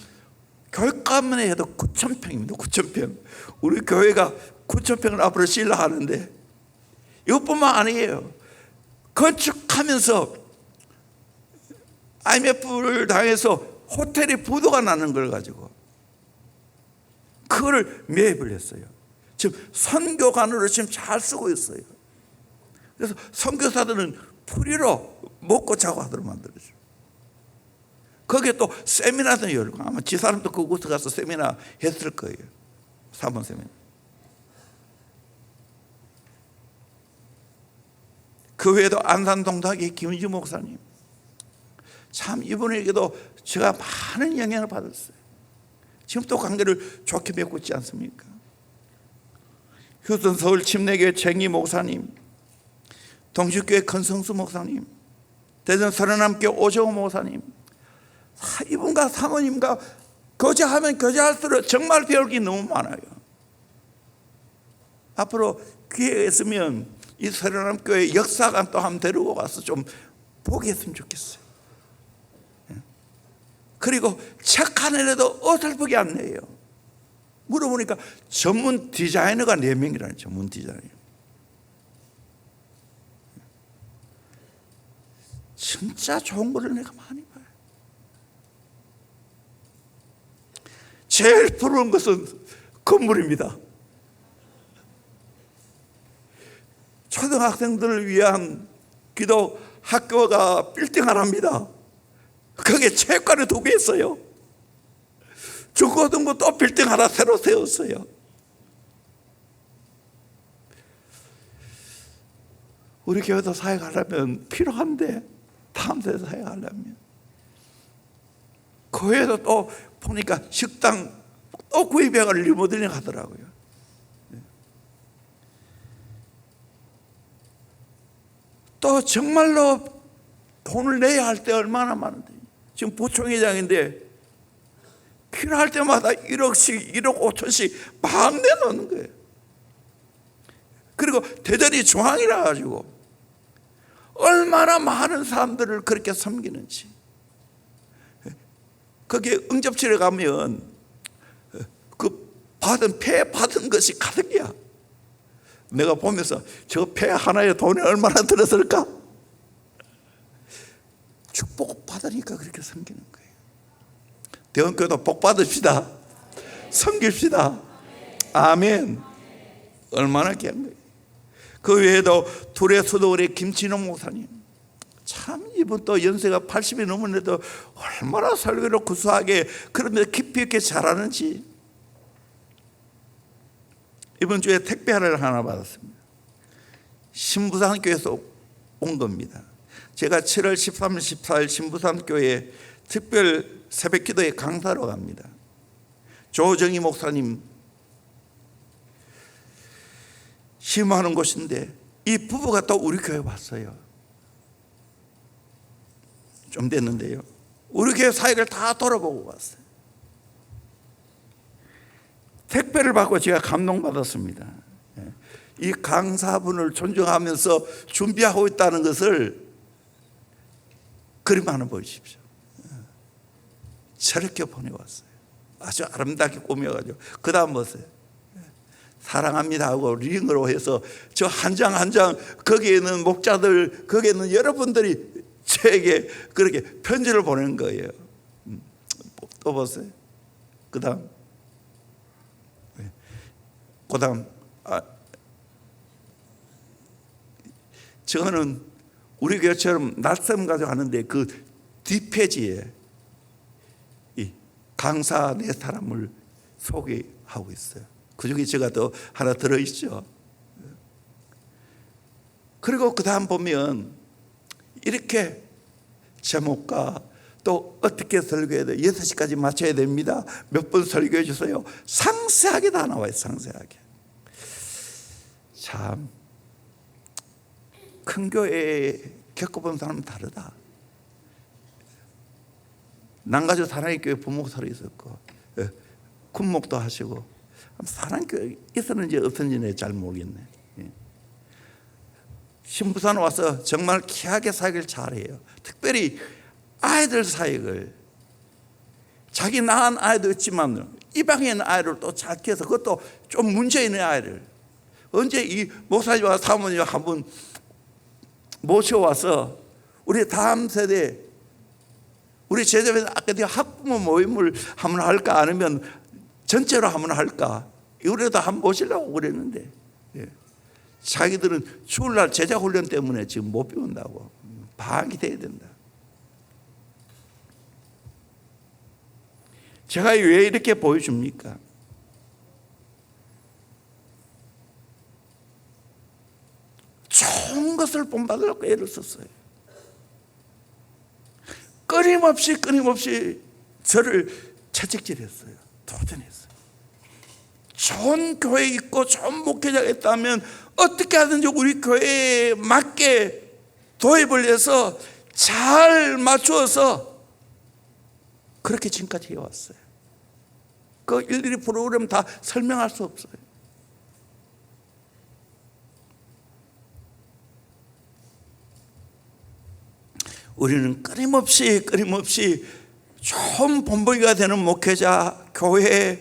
교육가만 해도 9,000평입니다. 9,000평. 우리 교회가 9,000평을 앞으로 지으려 하는데 이것뿐만 아니에요. 건축하면서 IMF를 당해서 호텔이 부도가 나는 걸 가지고 그거를 매입을 했어요. 지금 선교관으로 지금 잘 쓰고 있어요. 그래서 선교사들은 프리로 먹고 자고 하도록 만들어줘요. 거기에 또 세미나도 열고, 아마 지사람도 그곳에 가서 세미나 했을 거예요. 사번 세미나. 그 외에도 안산동탁의 김은지 목사님, 참 이분에게도 제가 많은 영향을 받았어요. 지금 또 관계를 좋게 맺고 있지 않습니까? 휴전 서울 침례교회 정희 목사님, 동식교회 건성수 목사님, 대전 서른남교회 오정호 목사님, 이분과 사모님과 교제하면 교제할수록 정말 배울 게 너무 많아요. 앞으로 기회가 있으면 이 서른남교회 역사관 또 한번 데리고 가서 좀 보게 했으면 좋겠어요. 그리고 책 하나라도 어설프게 안 내요. 물어보니까 전문 디자이너가 4명이라는 전문 디자이너. 진짜 좋은 거를 내가 많이 봐요. 제일 부러운 것은 건물입니다. 초등학생들을 위한 기도 학교가 빌딩 하나입니다. 거기에 체육관이 2개 있어요. 중고등부 또 빌딩 하나 새로 세웠어요. 우리 교회도 사역하려면 필요한데, 다음 세대 사역하려면 교회도 또 보니까 식당 또 구입해가 리모델링 하더라고요. 또 정말로 돈을 내야 할 때 얼마나 많은데, 지금 부총회장인데 필요할 때마다 1억씩 1억 5천씩 막 내놓는 거예요. 그리고 대전이 중앙이라 가지고 얼마나 많은 사람들을 그렇게 섬기는지. 거기에 응접실에 가면 그 폐 받은 것이 가득이야. 내가 보면서 저 폐 하나에 돈이 얼마나 들었을까? 축복 받으니까 그렇게 섬기는 거예요. 대원교도 복 받읍시다. 섬깁시다. 아멘. 얼마나 귀한 거예요. 그 외에도 둘의 수도원의 김진호 목사님, 참 이분 또 연세가 80이 넘었는데도 얼마나 설교를 구수하게 그러면서 깊이 있게 잘하는지. 이번 주에 택배 하나 받았습니다. 신부산교에서 온 겁니다. 제가 7월 13일, 14일 신부산교회 특별 새벽기도에 강사로 갑니다. 조정희 목사님 심호하는 곳인데 이 부부가 또 우리 교회 왔어요. 좀 됐는데요, 우리 교회 사역을 다 돌아보고 왔어요. 택배를 받고 제가 감동받았습니다. 이 강사분을 존중하면서 준비하고 있다는 것을 그림 하나 보십시오. 저렇게 보내왔어요. 아주 아름답게 꾸며가지고 그 다음 보세요. 사랑합니다 하고 링으로 해서 저 한 장 한 장, 거기에는 목자들, 거기에는 여러분들이 저에게 그렇게 편지를 보낸 거예요. 또 보세요. 그 다음 저는 우리 교회처럼 날쌘 가지고 하는데 그 뒷페이지에 이 강사 4사람을 소개하고 있어요. 그 중에 제가 또 하나 들어있죠. 그리고 그 다음 보면 이렇게 제목과 또 어떻게 설교해야 돼, 6시까지 마쳐야 됩니다, 몇 분 설교해 주세요, 상세하게 다 나와요. 상세하게. 참 큰 교회 겪어본 사람은 다르다. 남가주 사랑의 교회 부목사로 있었고 군목도 하시고 사랑의 교회 있었는지 없었는지 잘 모르겠네. 신부산 와서 정말 귀하게 사역을 잘해요. 특별히 아이들 사역을, 자기 낳은 아이도 있지만 입양에 있는 아이를 또 잘 키워서, 그것도 좀 문제 있는 아이를 언제 이 목사님과 사모님 한번 모셔와서 우리 다음 세대, 우리 제자들 아까 학부모 모임을 한번 할까, 아니면 전체로 한번 할까, 이거라도 한번 모시려고 그랬는데 자기들은 주일날 제자 훈련 때문에 지금 못 배운다고, 방학이 돼야 된다. 제가 왜 이렇게 보여줍니까? 좋은 것을 본받으려고 애를 썼어요. 끊임없이 저를 채찍질했어요. 도전했어요. 좋은 교회 있고 좋은 목회자가 있다면 어떻게 하든지 우리 교회에 맞게 도입을 해서 잘 맞추어서 그렇게 지금까지 해왔어요. 그 일일이 프로그램 다 설명할 수 없어요. 우리는 끊임없이 좋은 본보기가 되는 목회자, 교회,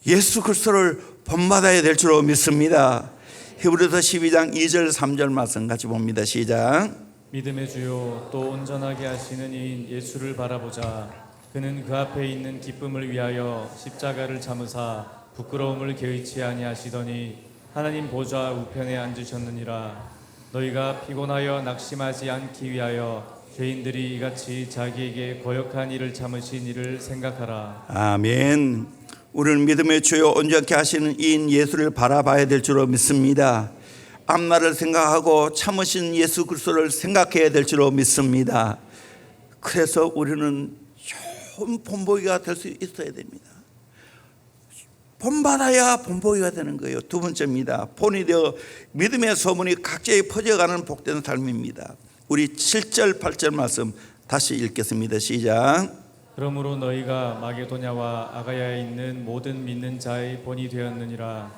예수 그리스도를 본받아야 될 줄로 믿습니다. 히브리서 12장 2절 3절 말씀 같이 봅니다. 시작. 믿음의 주요 또 온전하게 하시는 이인 예수를 바라보자. 그는 그 앞에 있는 기쁨을 위하여 십자가를 참으사 부끄러움을 개의치 아니하시더니 하나님 보좌 우편에 앉으셨느니라. 너희가 피곤하여 낙심하지 않기 위하여 죄인들이 이같이 자기에게 거역한 일을 참으신 일을 생각하라. 아멘. 우리는 믿음의 주요 온전케 하시는 이인 예수를 바라봐야 될 줄로 믿습니다. 앞날을 생각하고 참으신 예수 그리스도를 생각해야 될 줄로 믿습니다. 그래서 우리는 좋은 본보기가 될 수 있어야 됩니다. 본받아야 본보기가 되는 거예요. 두 번째입니다. 본이 되어 믿음의 소문이 각지에 퍼져가는 복된 삶입니다. 우리 7절 8절 말씀 다시 읽겠습니다. 시작. 그러므로 너희가 마게도냐와 아가야에 있는 모든 믿는 자의 본이 되었느니라.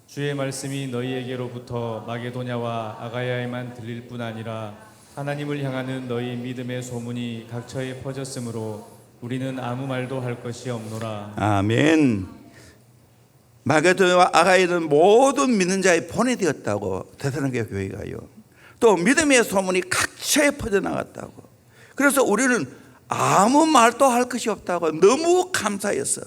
주의 말씀이 너희에게로부터 마게도냐와 아가야에만 들릴 뿐 아니라 하나님을 향하는 너희 믿음의 소문이 각처에 퍼졌으므로 우리는 아무 말도 할 것이 없노라. 아멘. 마게도냐와 아가야는 모든 믿는 자의 본이 되었다고 데살로니가 교회가요. 또 믿음의 소문이 각처에 퍼져나갔다고. 그래서 우리는 아무 말도 할 것이 없다고. 너무 감사했어,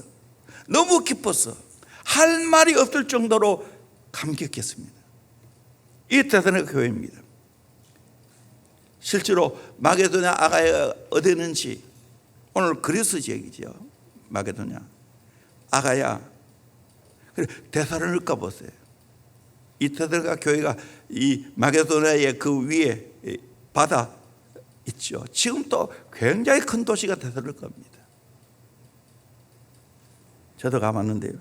너무 기뻤어, 할 말이 없을 정도로 감격했습니다. 이 데살로니가 교회입니다. 실제로 마게도냐 아가야가 어디 있는지 오늘 그리스 지역이죠. 마게도냐 아가야, 데살로니가 보세요. 이 데살로니가 교회가 이 마게도냐의 그 위에 바다 있죠. 지금 또 굉장히 큰 도시가 데살로니가입니다. 저도 가봤는데요.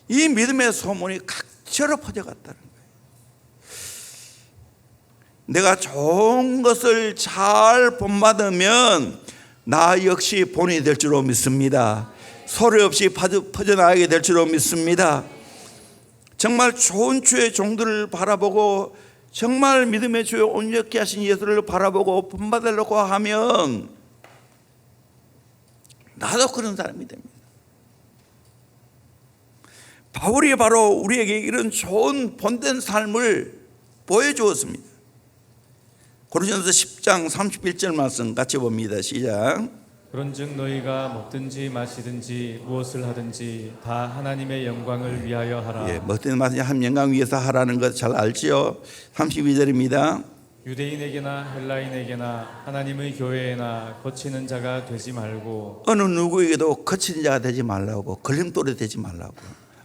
이 믿음의 소문이 각처로 퍼져갔다는 거예요. 내가 좋은 것을 잘 본받으면 나 역시 본이 될 줄로 믿습니다. 소리 없이 퍼져나가게 될 줄로 믿습니다. 정말 좋은 주의 종들을 바라보고 정말 믿음의 주여 온전케 하신 예수를 바라보고 본받으려고 하면 나도 그런 사람이 됩니다. 바울이 바로 우리에게 이런 좋은 본된 삶을 보여주었습니다. 고린도전서 10장 31절 말씀 같이 봅니다. 시작. 그런즉 너희가 먹든지 마시든지 무엇을 하든지 다 하나님의 영광을 위하여 하라. 먹든지 마시든지 하나님 영광 위해서 하라는 것 잘 알지요. 32절입니다. 유대인에게나 헬라인에게나 하나님의 교회에나 거치는 자가 되지 말고 어느 누구에게도 거친 자가 되지 말라고, 걸림돌이 되지 말라고.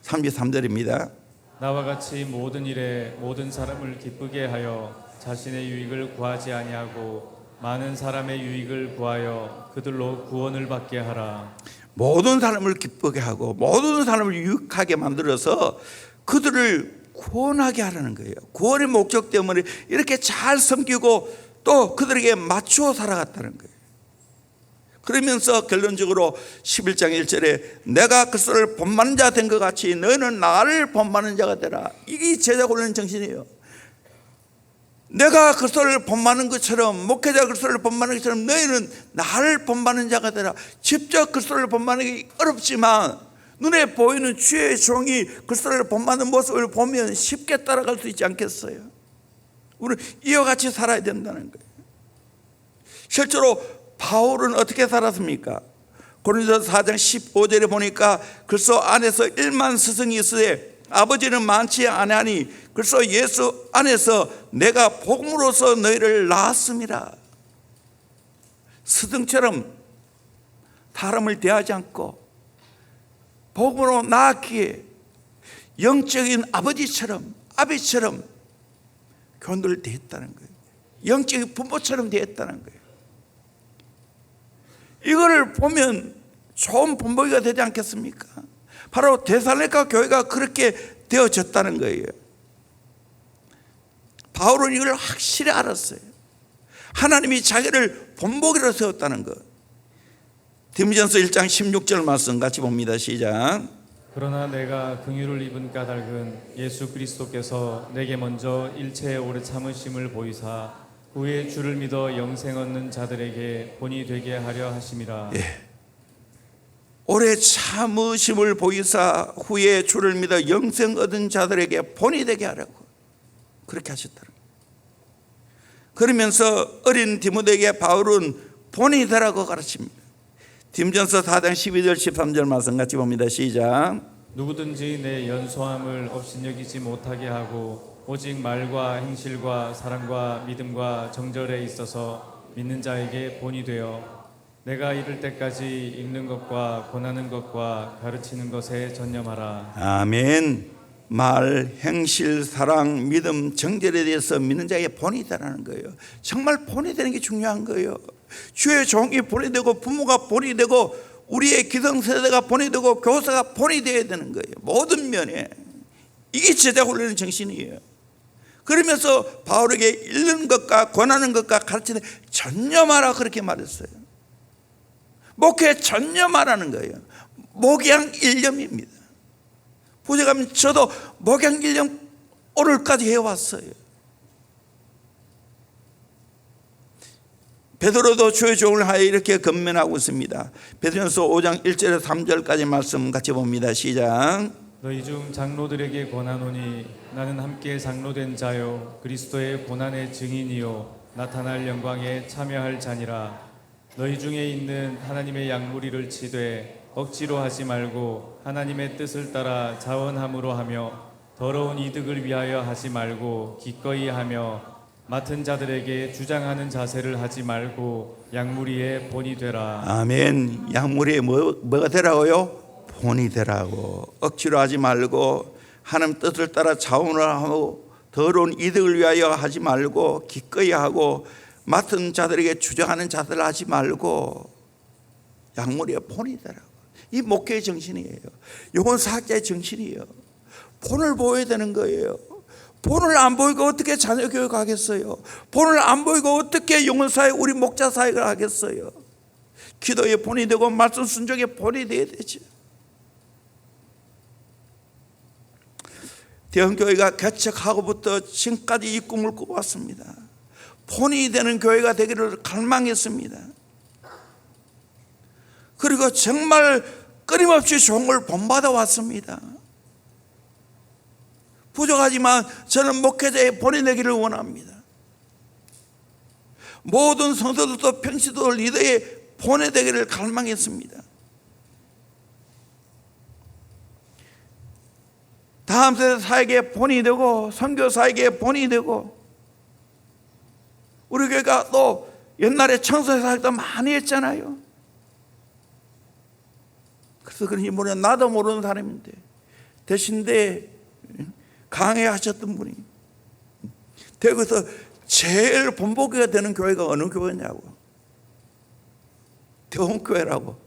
33절입니다. 나와 같이 모든 일에 모든 사람을 기쁘게 하여 자신의 유익을 구하지 아니하고 많은 사람의 유익을 구하여 그들로 구원을 받게 하라. 모든 사람을 기쁘게 하고 모든 사람을 유익하게 만들어서 그들을 구원하게 하라는 거예요. 구원의 목적 때문에 이렇게 잘 섬기고 또 그들에게 맞추어 살아갔다는 거예요. 그러면서 결론적으로 11장 1절에 내가 그리스도를 본받는 자 된 것 같이 너희는 나를 본받는 자가 되라. 이게 제자 훈련 정신이에요. 내가 그리스도를 본받는 것처럼, 목회자 그리스도를 본받는 것처럼 너희는 나를 본받는 자가 되라. 직접 그리스도를 본받는 게 어렵지만 눈에 보이는 주의 종이 그리스도를 본받는 모습을 보면 쉽게 따라갈 수 있지 않겠어요? 우리는 이와 같이 살아야 된다는 거예요. 실제로 바울은 어떻게 살았습니까? 고린도서 4장 15절에 보니까 그리스도 안에서 1만 스승이 있으되 아버지는 많지 아니하니 그리스도 예수 안에서 내가 복음으로서 너희를 낳았음이라. 스승처럼 사람을 대하지 않고 복음으로 낳았기에 영적인 아버지처럼, 아비처럼 교훈을 대했다는 거예요. 영적인 부모처럼 대했다는 거예요. 이거를 보면 좋은 본보기가 되지 않겠습니까? 바로 데살로니가 교회가 그렇게 되어졌다는 거예요. 바울은 이걸 확실히 알았어요. 하나님이 자기를 본보기로 세웠다는 것. 디모데전서 1장 16절 말씀 같이 봅니다. 시작. 그러나 내가 긍휼을 입은 까닭은 예수 그리스도께서 내게 먼저 일체의 오래 참으심을 보이사 후에 주를 믿어 영생 얻는 자들에게 본이 되게 하려 하심이라. 오래 참으심을 보이사 후에 주를 믿어 영생 얻은 자들에게 본이 되게 하라고 그렇게 하셨다는 거예요. 그러면서 어린 디모데에게 바울은 본이 되라고 가르칩니다. 디모데전서 4장 12절 13절 말씀 같이 봅니다. 시작. 누구든지 내 연소함을 업신여기지 못하게 하고 오직 말과 행실과 사랑과 믿음과 정절에 있어서 믿는 자에게 본이 되어 내가 이를 때까지 읽는 것과 권하는 것과 가르치는 것에 전념하라. 아멘. 말, 행실, 사랑, 믿음, 정절에 대해서 믿는 자에게 본이 되라는 거예요. 정말 본이 되는 게 중요한 거예요. 주의 종이 본이 되고 부모가 본이 되고 우리의 기성세대가 본이 되고 교사가 본이 되어야 되는 거예요. 모든 면에. 이게 제자 훈련의 정신이에요. 그러면서 바울에게 읽는 것과 권하는 것과 가르치는 전념하라 그렇게 말했어요. 목회에 전념하라는 거예요. 목양 일념입니다. 부족하면 저도 목양 일념 오늘까지 해왔어요. 베드로도 주의 종을 하여 이렇게 건면하고 있습니다. 베드로전서 5장 1절에서 3절까지 말씀 같이 봅니다. 시작. 너희 중 장로들에게 권하노니 나는 함께 장로된 자요 그리스도의 고난의 증인이요 나타날 영광에 참여할 자니라. 너희 중에 있는 하나님의 양무리를 치되 억지로 하지 말고 하나님의 뜻을 따라 자원함으로 하며 더러운 이득을 위하여 하지 말고 기꺼이 하며 맡은 자들에게 주장하는 자세를 하지 말고 양무리의 본이 되라. 아멘. 양무리의 뭐가 되라고요? 본이 되라고. 억지로 하지 말고 하나님 뜻을 따라 자원을 하고 더러운 이득을 위하여 하지 말고 기꺼이 하고 맡은 자들에게 주장하는 자세를 하지 말고 양무리의 본이 되라고. 이 목회의 정신이에요. 영혼 사학자의 정신이에요. 본을 보여야 되는 거예요. 본을 안 보이고 어떻게 자녀 교육을 하겠어요? 본을 안 보이고 어떻게 영혼 사역, 우리 목자 사역을 하겠어요? 기도의 본이 되고 말씀 순종의 본이 되어야 되죠. 대형교회가 개척하고부터 지금까지 이 꿈을 꾸었습니다. 본이 되는 교회가 되기를 갈망했습니다. 그리고 정말 끊임없이 종을 본받아 왔습니다. 부족하지만 저는 목회자의 본이 되기를 원합니다. 모든 성도들도 평시도 리더의 본이 되기를 갈망했습니다. 다음 세대 사역의 본이 되고 선교 사역의 본이 되고 우리 교회가 또 옛날에 청소 사역도 많이 했잖아요. 그래서 그런지 모르는 나도 모르는 사람인데 대신에 강해하셨던 분이 대구에서 제일 본보기가 되는 교회가 어느 교회냐고. 대홍교회라고.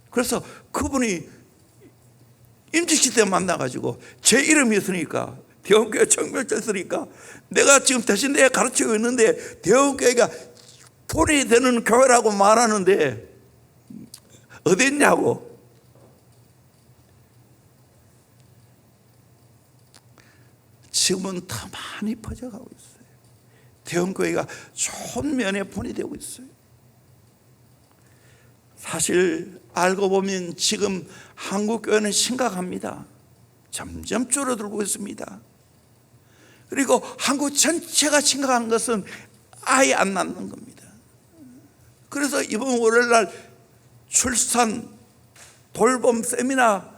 그래서 그분이 임직시 때 만나가지고 제 이름이 있으니까 대원교회 청결됐으니까 내가 지금 대신 내가 가르치고 있는데 대원교회가 돈이 되는 교회라고 말하는데 어디 있냐고. 지금은 더 많이 퍼져가고 있어요. 대원교회가 좋은 면에 본이 되고 있어요. 사실 알고 보면 지금 한국교회는 심각합니다. 점점 줄어들고 있습니다. 그리고 한국 전체가 심각한 것은 아예 안 낳는 겁니다. 그래서 이번 월요일날 출산 돌봄 세미나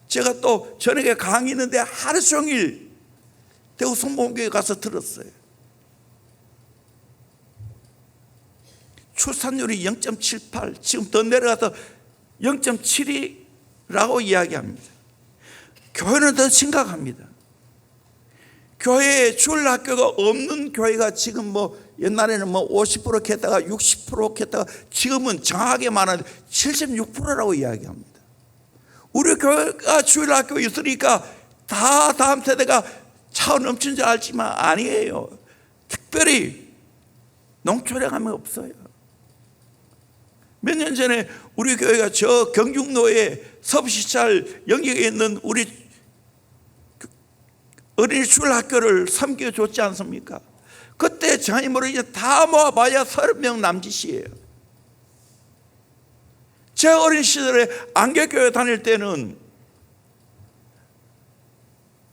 제가 또 저녁에 강의 있는데 하루 종일 대구 성봉교회 가서 들었어요. 출산율이 0.78, 지금 더 내려가서 0.72라고 이야기합니다. 교회는 더 심각합니다. 교회에 줄 학교가 없는 교회가 지금 뭐 옛날에는 뭐 50% 했다가 60% 했다가 지금은 정확하게 말하면 76%라고 이야기합니다. 우리 교회가 주일 학교 있으니까 다 다음 세대가 차원 넘친 줄 알지만 아니에요. 특별히 농촌에 가면 없어요. 몇 년 전에 우리 교회가 저 경중로에 서부시찰 영역에 있는 우리 어린이 주일 학교를 섬겨줬지 않습니까? 그때 장애물을 이제 다 모아봐야 30명 남짓이에요. 제 어린 시절에 안개교회 다닐 때는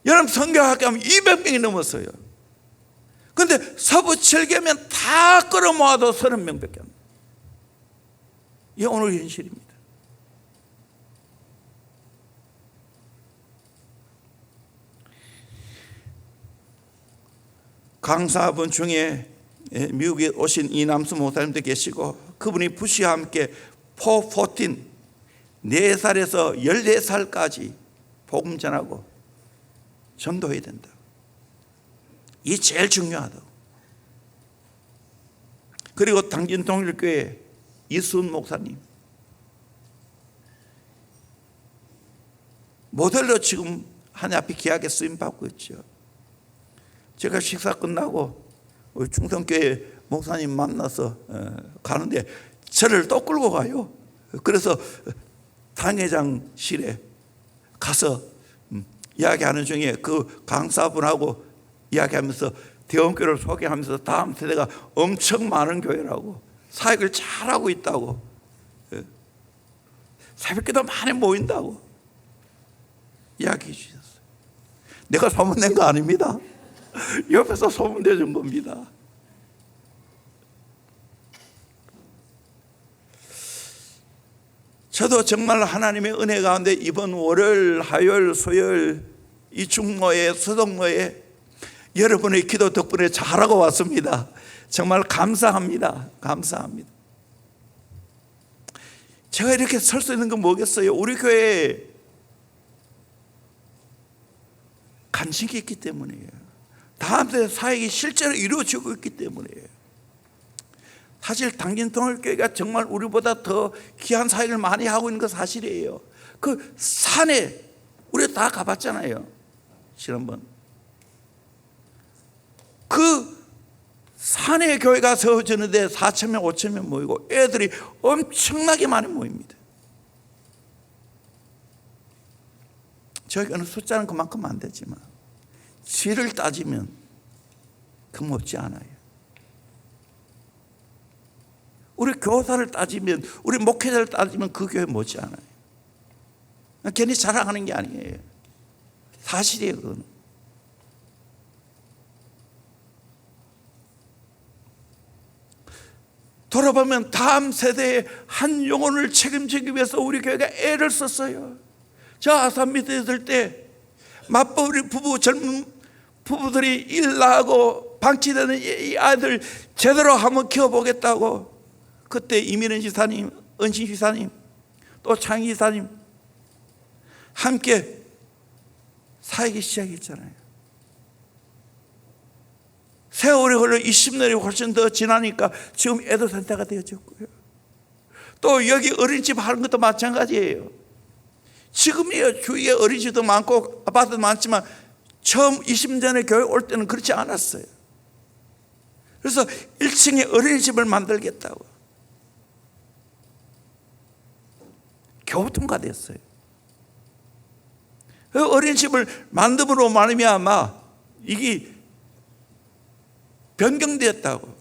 여름 성경학교 하면 200명이 넘었어요. 그런데 서부 7개면 다 끌어모아도 30명밖에 안 돼요. 이게 오늘 현실입니다. 강사분 중에 미국에 오신 이남수 목사님도 계시고 그분이 부시와 함께 4-14 4살에서 14살까지 복음 전하고 전도해야 된다. 이게 제일 중요하다고. 그리고 당진통일교회 이순 목사님 모델로 지금 하늘 앞에 귀하게 쓰임 받고 있죠. 제가 식사 끝나고 우리 충성교회 목사님 만나서 가는데 저를 또 끌고 가요. 그래서 당회장실에 가서 이야기하는 중에 그 강사분하고 이야기하면서 대원교회를 소개하면서 다음 세대가 엄청 많은 교회라고 사역을 잘하고 있다고 새벽기도 많이 모인다고 이야기해 주셨어요. 내가 소문낸 거 아닙니다. 옆에서 소문내준 겁니다. 저도 정말 하나님의 은혜 가운데 이번 월요일, 화요일, 수요일 이 중모에 수동모에 여러분의 기도 덕분에 잘하고 왔습니다. 정말 감사합니다. 감사합니다. 제가 이렇게 설 수 있는 건 뭐겠어요? 우리 교회에 간증이 있기 때문이에요. 다음 세대 사역이 실제로 이루어지고 있기 때문이에요. 사실 당진통일교회가 정말 우리보다 더 귀한 사역을 많이 하고 있는 건 사실이에요. 그 산에 우리 다 가봤잖아요. 지난번 그 산에 교회가 세워지는데 4,000명, 5,000명 모이고 애들이 엄청나게 많이 모입니다. 저희는 숫자는 그만큼 안 되지만 질을 따지면 금없지 않아요. 우리 교사를 따지면, 우리 목회자를 따지면 그 교회 못지 않아요. 괜히 자랑하는 게 아니에요. 사실이에요. 그건. 돌아보면 다음 세대의 한 영혼을 책임지기 위해서 우리 교회가 애를 썼어요. 저 아산 밑에 있을 때 맞벌이 부부, 젊은 부부들이 일 나가고 방치되는 이 아이들 제대로 한번 키워보겠다고 그때 이민은 지사님, 은신 지사님, 또 창희 지사님 함께 사역이 시작했잖아요. 세월이 흘러 20년이 훨씬 더 지나니까 지금 애도센터가 되어졌고요. 또 여기 어린이집 하는 것도 마찬가지예요. 지금이야 주위에 어린이집도 많고 아파트도 많지만 처음 20년 전에 교회 올 때는 그렇지 않았어요. 그래서 1층에 어린이집을 만들겠다고 겨우 통과됐어요. 그 어린이집을 만듦으로 말미암아 이게 변경되었다고.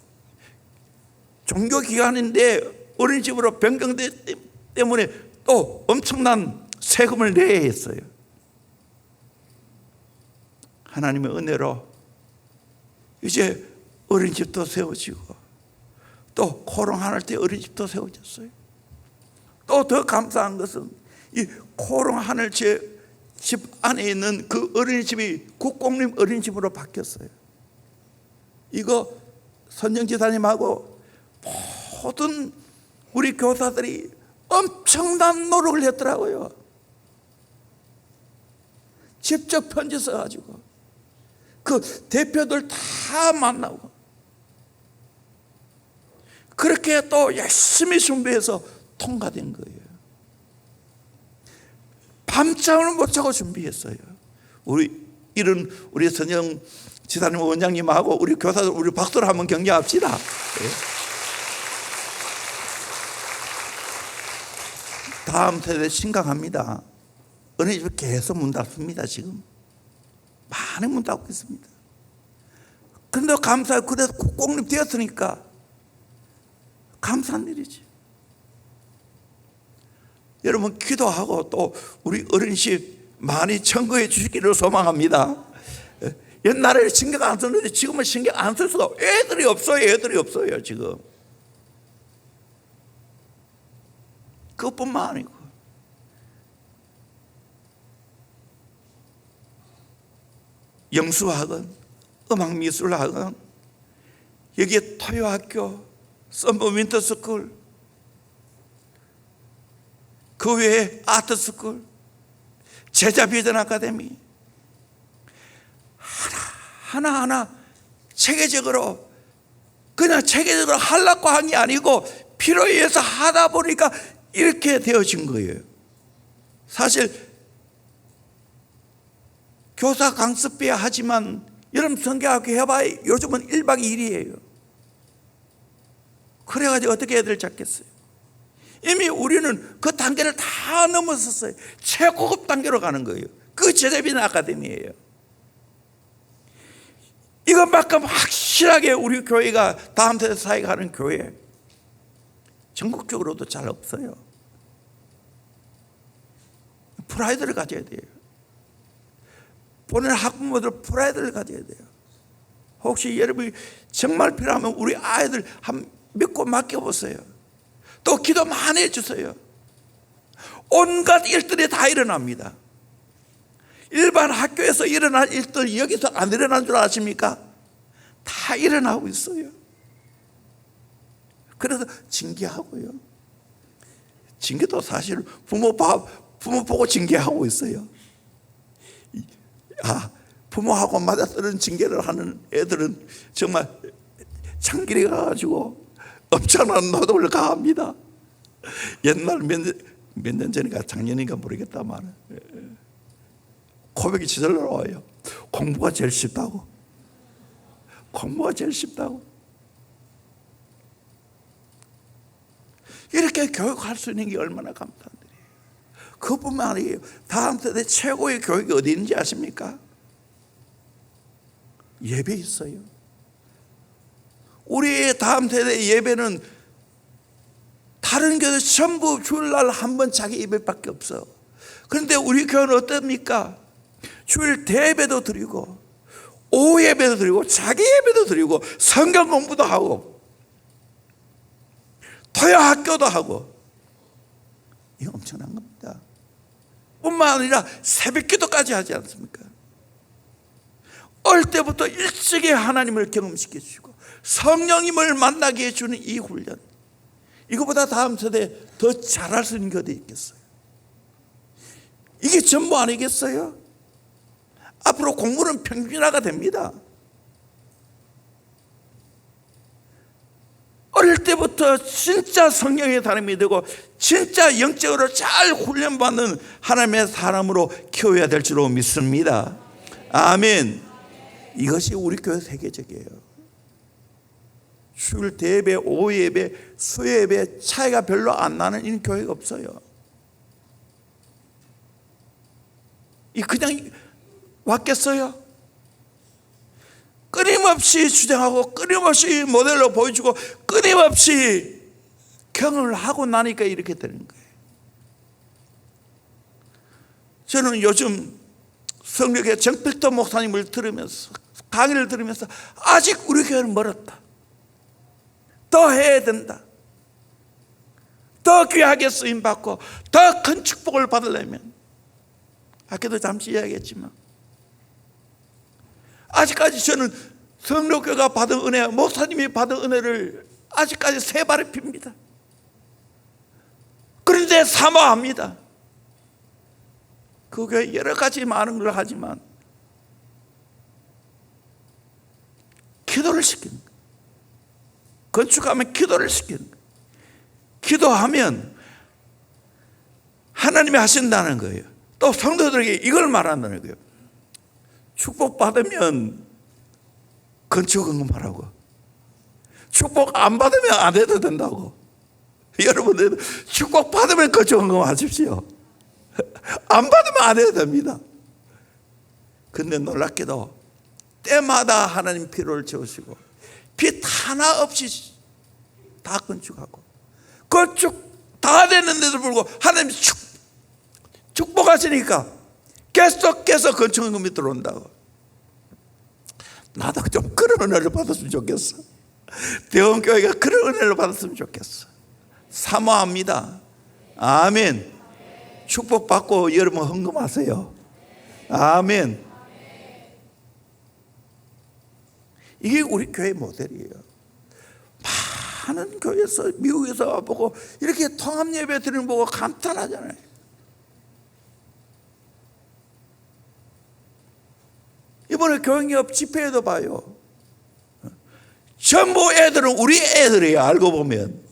종교기관인데 어린이집으로 변경되기 때문에 또 엄청난 세금을 내야 했어요. 하나님의 은혜로 이제 어린이집도 세워지고 또 코롱 하늘 때 어린이집도 세워졌어요. 또 더 감사한 것은 이 코롱 하늘 집 안에 있는 그 어린이집이 국공립 어린이집으로 바뀌었어요. 이거 선정지사님하고 모든 우리 교사들이 엄청난 노력을 했더라고요. 직접 편지 써가지고 그 대표들 다 만나고 그렇게 또 열심히 준비해서 통과된 거예요. 밤잠을 못 자고 준비했어요. 우리 선영 지사님 원장님하고 우리 교사들 우리 박수를 한번 격려합시다. 네. 다음 세대 심각합니다. 어린이집 계속 문 닫습니다. 지금 많이 문 닫고 있습니다. 그런데 감사해요. 그래서 국공립 되었으니까 감사한 일이지. 여러분 기도하고 또 우리 어린이집 많이 청구해 주시기를 소망합니다. 옛날에 신경 안 썼는데 지금은 신경 안 쓸 수가 없어요. 애들이 없어요 지금. 그것뿐만 아니고 영수학원, 음악미술학원, 여기에 토요학교, 썸머 윈터스쿨, 그 외에 아트스쿨, 제자비전 아카데미 하나하나 체계적으로 그냥 체계적으로 하려고 한 게 아니고 필요에 의해서 하다 보니까 이렇게 되어진 거예요. 사실 교사 강습해야 하지만 여러분 성경학교 해봐야 요즘은 1박 2일이에요. 그래가지고 어떻게 애들 잡겠어요? 이미 우리는 그 단계를 다 넘어섰어요. 최고급 단계로 가는 거예요. 그 제자비전 아카데미예요. 이것만큼 확실하게 우리 교회가 다음 세대 사역하는 교회 전국적으로도 잘 없어요. 프라이드를 가져야 돼요. 보내는 학부모들 프라이드를 가져야 돼요. 혹시 여러분이 정말 필요하면 우리 아이들 한 몇 곳 맡겨보세요. 또 기도 많이 해주세요. 온갖 일들이 다 일어납니다. 일반 학교에서 일어날 일들 여기서 안 일어난 줄 아십니까? 다 일어나고 있어요. 그래서 징계하고요. 징계도 사실 부모 보고 징계하고 있어요. 부모하고 맞아뜨는 징계를 하는 애들은 정말 창길에 가가지고 엄청난 노동을 가합니다. 옛날 몇 년 전인가 작년인가 모르겠다만 고백이 저절로 나와요. 공부가 제일 쉽다고. 공부가 제일 쉽다고. 이렇게 교육할 수 있는 게 얼마나 감사한 일이에요. 그것뿐만 아니에요. 다음 세대 최고의 교육이 어디 있는지 아십니까? 예배 있어요. 우리의 다음 세대 예배는 다른 교회 전부 주일날 한 번 자기 예배밖에 없어. 그런데 우리 교회는 어떻습니까? 주일 대예배도 드리고 오후 예배도 드리고 자기 예배도 드리고 성경 공부도 하고 토요 학교도 하고. 이거 엄청난 겁니다. 뿐만 아니라 새벽 기도까지 하지 않습니까? 어릴 때부터 일찍이 하나님을 경험시켜 주시고 성령님을 만나게 해주는 이 훈련, 이거보다 다음 세대 더 잘할 수 있는 게 어디 있겠어요? 이게 전부 아니겠어요? 앞으로 공부는 평균화가 됩니다. 어릴 때부터 진짜 성령의 사람이 되고 진짜 영적으로 잘 훈련받는 하나님의 사람으로 키워야 될 줄로 믿습니다. 아멘. 이것이 우리 교회 세계적이에요. 주일 대예배, 오후 예배, 수요 예배 차이가 별로 안 나는 이 교회가 없어요. 이 그냥 왔겠어요? 끊임없이 주장하고 끊임없이 모델로 보여주고 끊임없이 경험을 하고 나니까 이렇게 되는 거예요. 저는 요즘 성령의 정필도 목사님을 들으면서 강의를 들으면서 아직 우리 교회는 멀었다. 더 해야 된다. 더 귀하게 쓰임받고 더 큰 축복을 받으려면, 아까도 잠시 이야기했지만 아직까지 저는 성령교회가 받은 은혜, 목사님이 받은 은혜를 아직까지 세 발에 핍니다. 그런데 사모합니다. 그 교회 여러 가지 많은 걸 하지만 기도를 시키는 거예요. 건축하면 기도를 시키는 거예요. 기도하면 하나님이 하신다는 거예요. 또 성도들에게 이걸 말한다는 거예요. 축복받으면 건축헌금하라고. 축복 안 받으면 안 해도 된다고. 여러분들 축복받으면 건축헌금 하십시오. 안 받으면 안 해도 됩니다. 근데 놀랍게도 때마다 하나님 필요를 채우시고 빛 하나 없이 다 건축하고 건축 다 됐는데도 불구하고 하나님이 축복하시니까 계속해서 건축헌금이 들어온다고. 나도 좀 그런 은혜를 받았으면 좋겠어. 대원교회가 그런 은혜를 받았으면 좋겠어. 사모합니다. 아멘. 축복받고 여러분 헌금하세요. 아멘. 이게 우리 교회 모델이에요. 많은 교회에서 미국에서 와보고 이렇게 통합 예배 드리는 거 보고 감탄하잖아요. 이번에 교육협 집회에도 봐요. 전부 애들은 우리 애들이에요. 알고 보면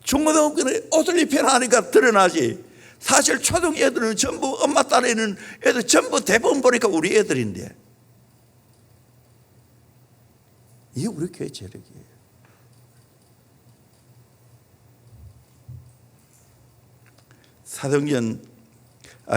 중고등학교는 옷을 입혀라 하니까 드러나지, 사실 초등 애들은 전부 엄마 딸에 있는 애들 전부 대부분 보니까 우리 애들인데, 이게 우리 교회 재력이에요. 사도행전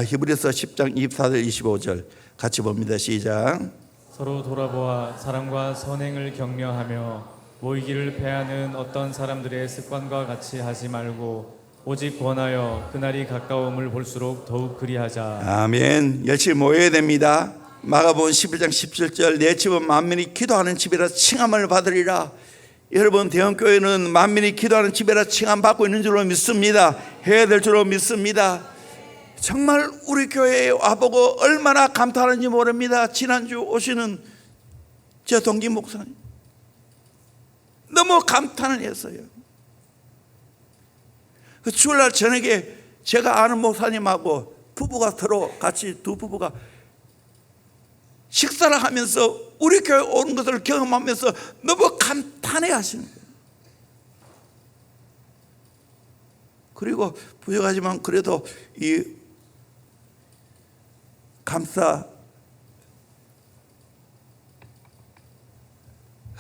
히브리서 10장 24절 25절 같이 봅니다. 시작. 서로 돌아보아 사랑과 선행을 격려하며 모이기를 패하는 어떤 사람들의 습관과 같이 하지 말고 오직 권하여 그날이 가까움을 볼수록 더욱 그리하자. 아멘. 열심히 모여야 됩니다. 마가복음 11장 17절 내 집은 만민이 기도하는 집이라 칭함을 받으리라. 여러분 대형교회는 만민이 기도하는 집이라 칭함 받고 있는 줄로 믿습니다. 해야 될 줄로 믿습니다. 정말 우리 교회에 와보고 얼마나 감탄하는지 모릅니다. 지난주 오시는 제 동기 목사님 너무 감탄을 했어요. 그 주일날 저녁에 제가 아는 목사님하고 부부가 서로 같이 두 부부가 식사를 하면서 우리 교회 오는 것을 경험하면서 너무 감탄해 하시는 거예요. 그리고 부족하지만 그래도 이 감사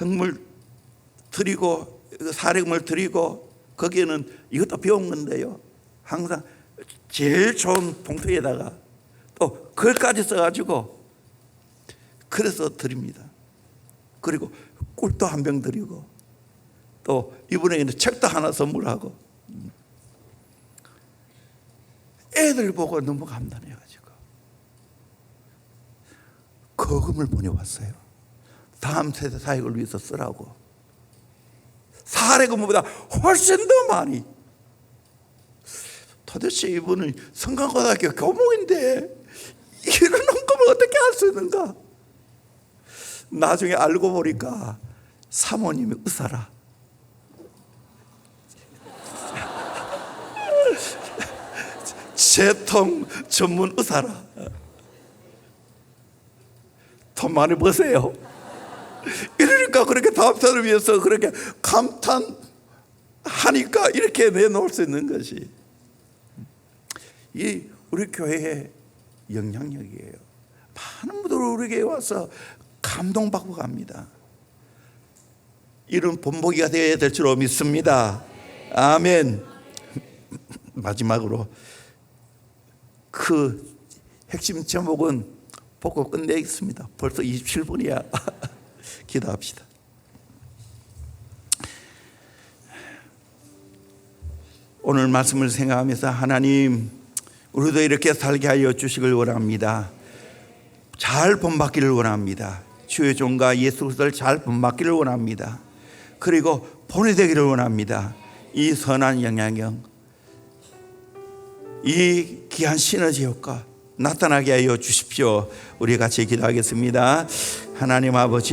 헌물 드리고 사례금을 드리고 거기에는 이것도 배운 건데요, 항상 제일 좋은 봉투에다가 또 글까지 써가지고 그래서 드립니다. 그리고 꿀도 한 병 드리고 또 이분에게는 책도 하나 선물하고. 애들 보고 너무 감탄해가지고 거금을 보내왔어요. 다음 세대 사역을 위해서 쓰라고. 사례금보다 훨씬 더 많이. 도대체 이분은 성강고등학교 교목인데 이런 헌금을 어떻게 할 수 있는가? 나중에 알고 보니까 사모님이 의사라. 재통 전문 의사라. 돈 많이 버세요. 이러니까 그렇게 다음 세대를 위해서 그렇게 감탄하니까 이렇게 내놓을 수 있는 것이 이 우리 교회의 영향력이에요. 많은 분들이 우리에게 와서 감동받고 갑니다. 이런 본보기가 되어야 될 줄로 믿습니다. 아멘. 마지막으로 그 핵심 제목은 보고 끝내겠습니다. 벌써 27분이야. 기도합시다. 오늘 말씀을 생각하면서 하나님, 우리도 이렇게 살게 하여 주시길 원합니다. 잘 본받기를 원합니다. 주의 종과 예수 그리스도를 잘 본받기를 원합니다. 그리고 본이 되기를 원합니다. 이 선한 영향력, 이 귀한 시너지 효과 나타나게 하여 주십시오. 우리 같이 기도하겠습니다. 하나님 아버지,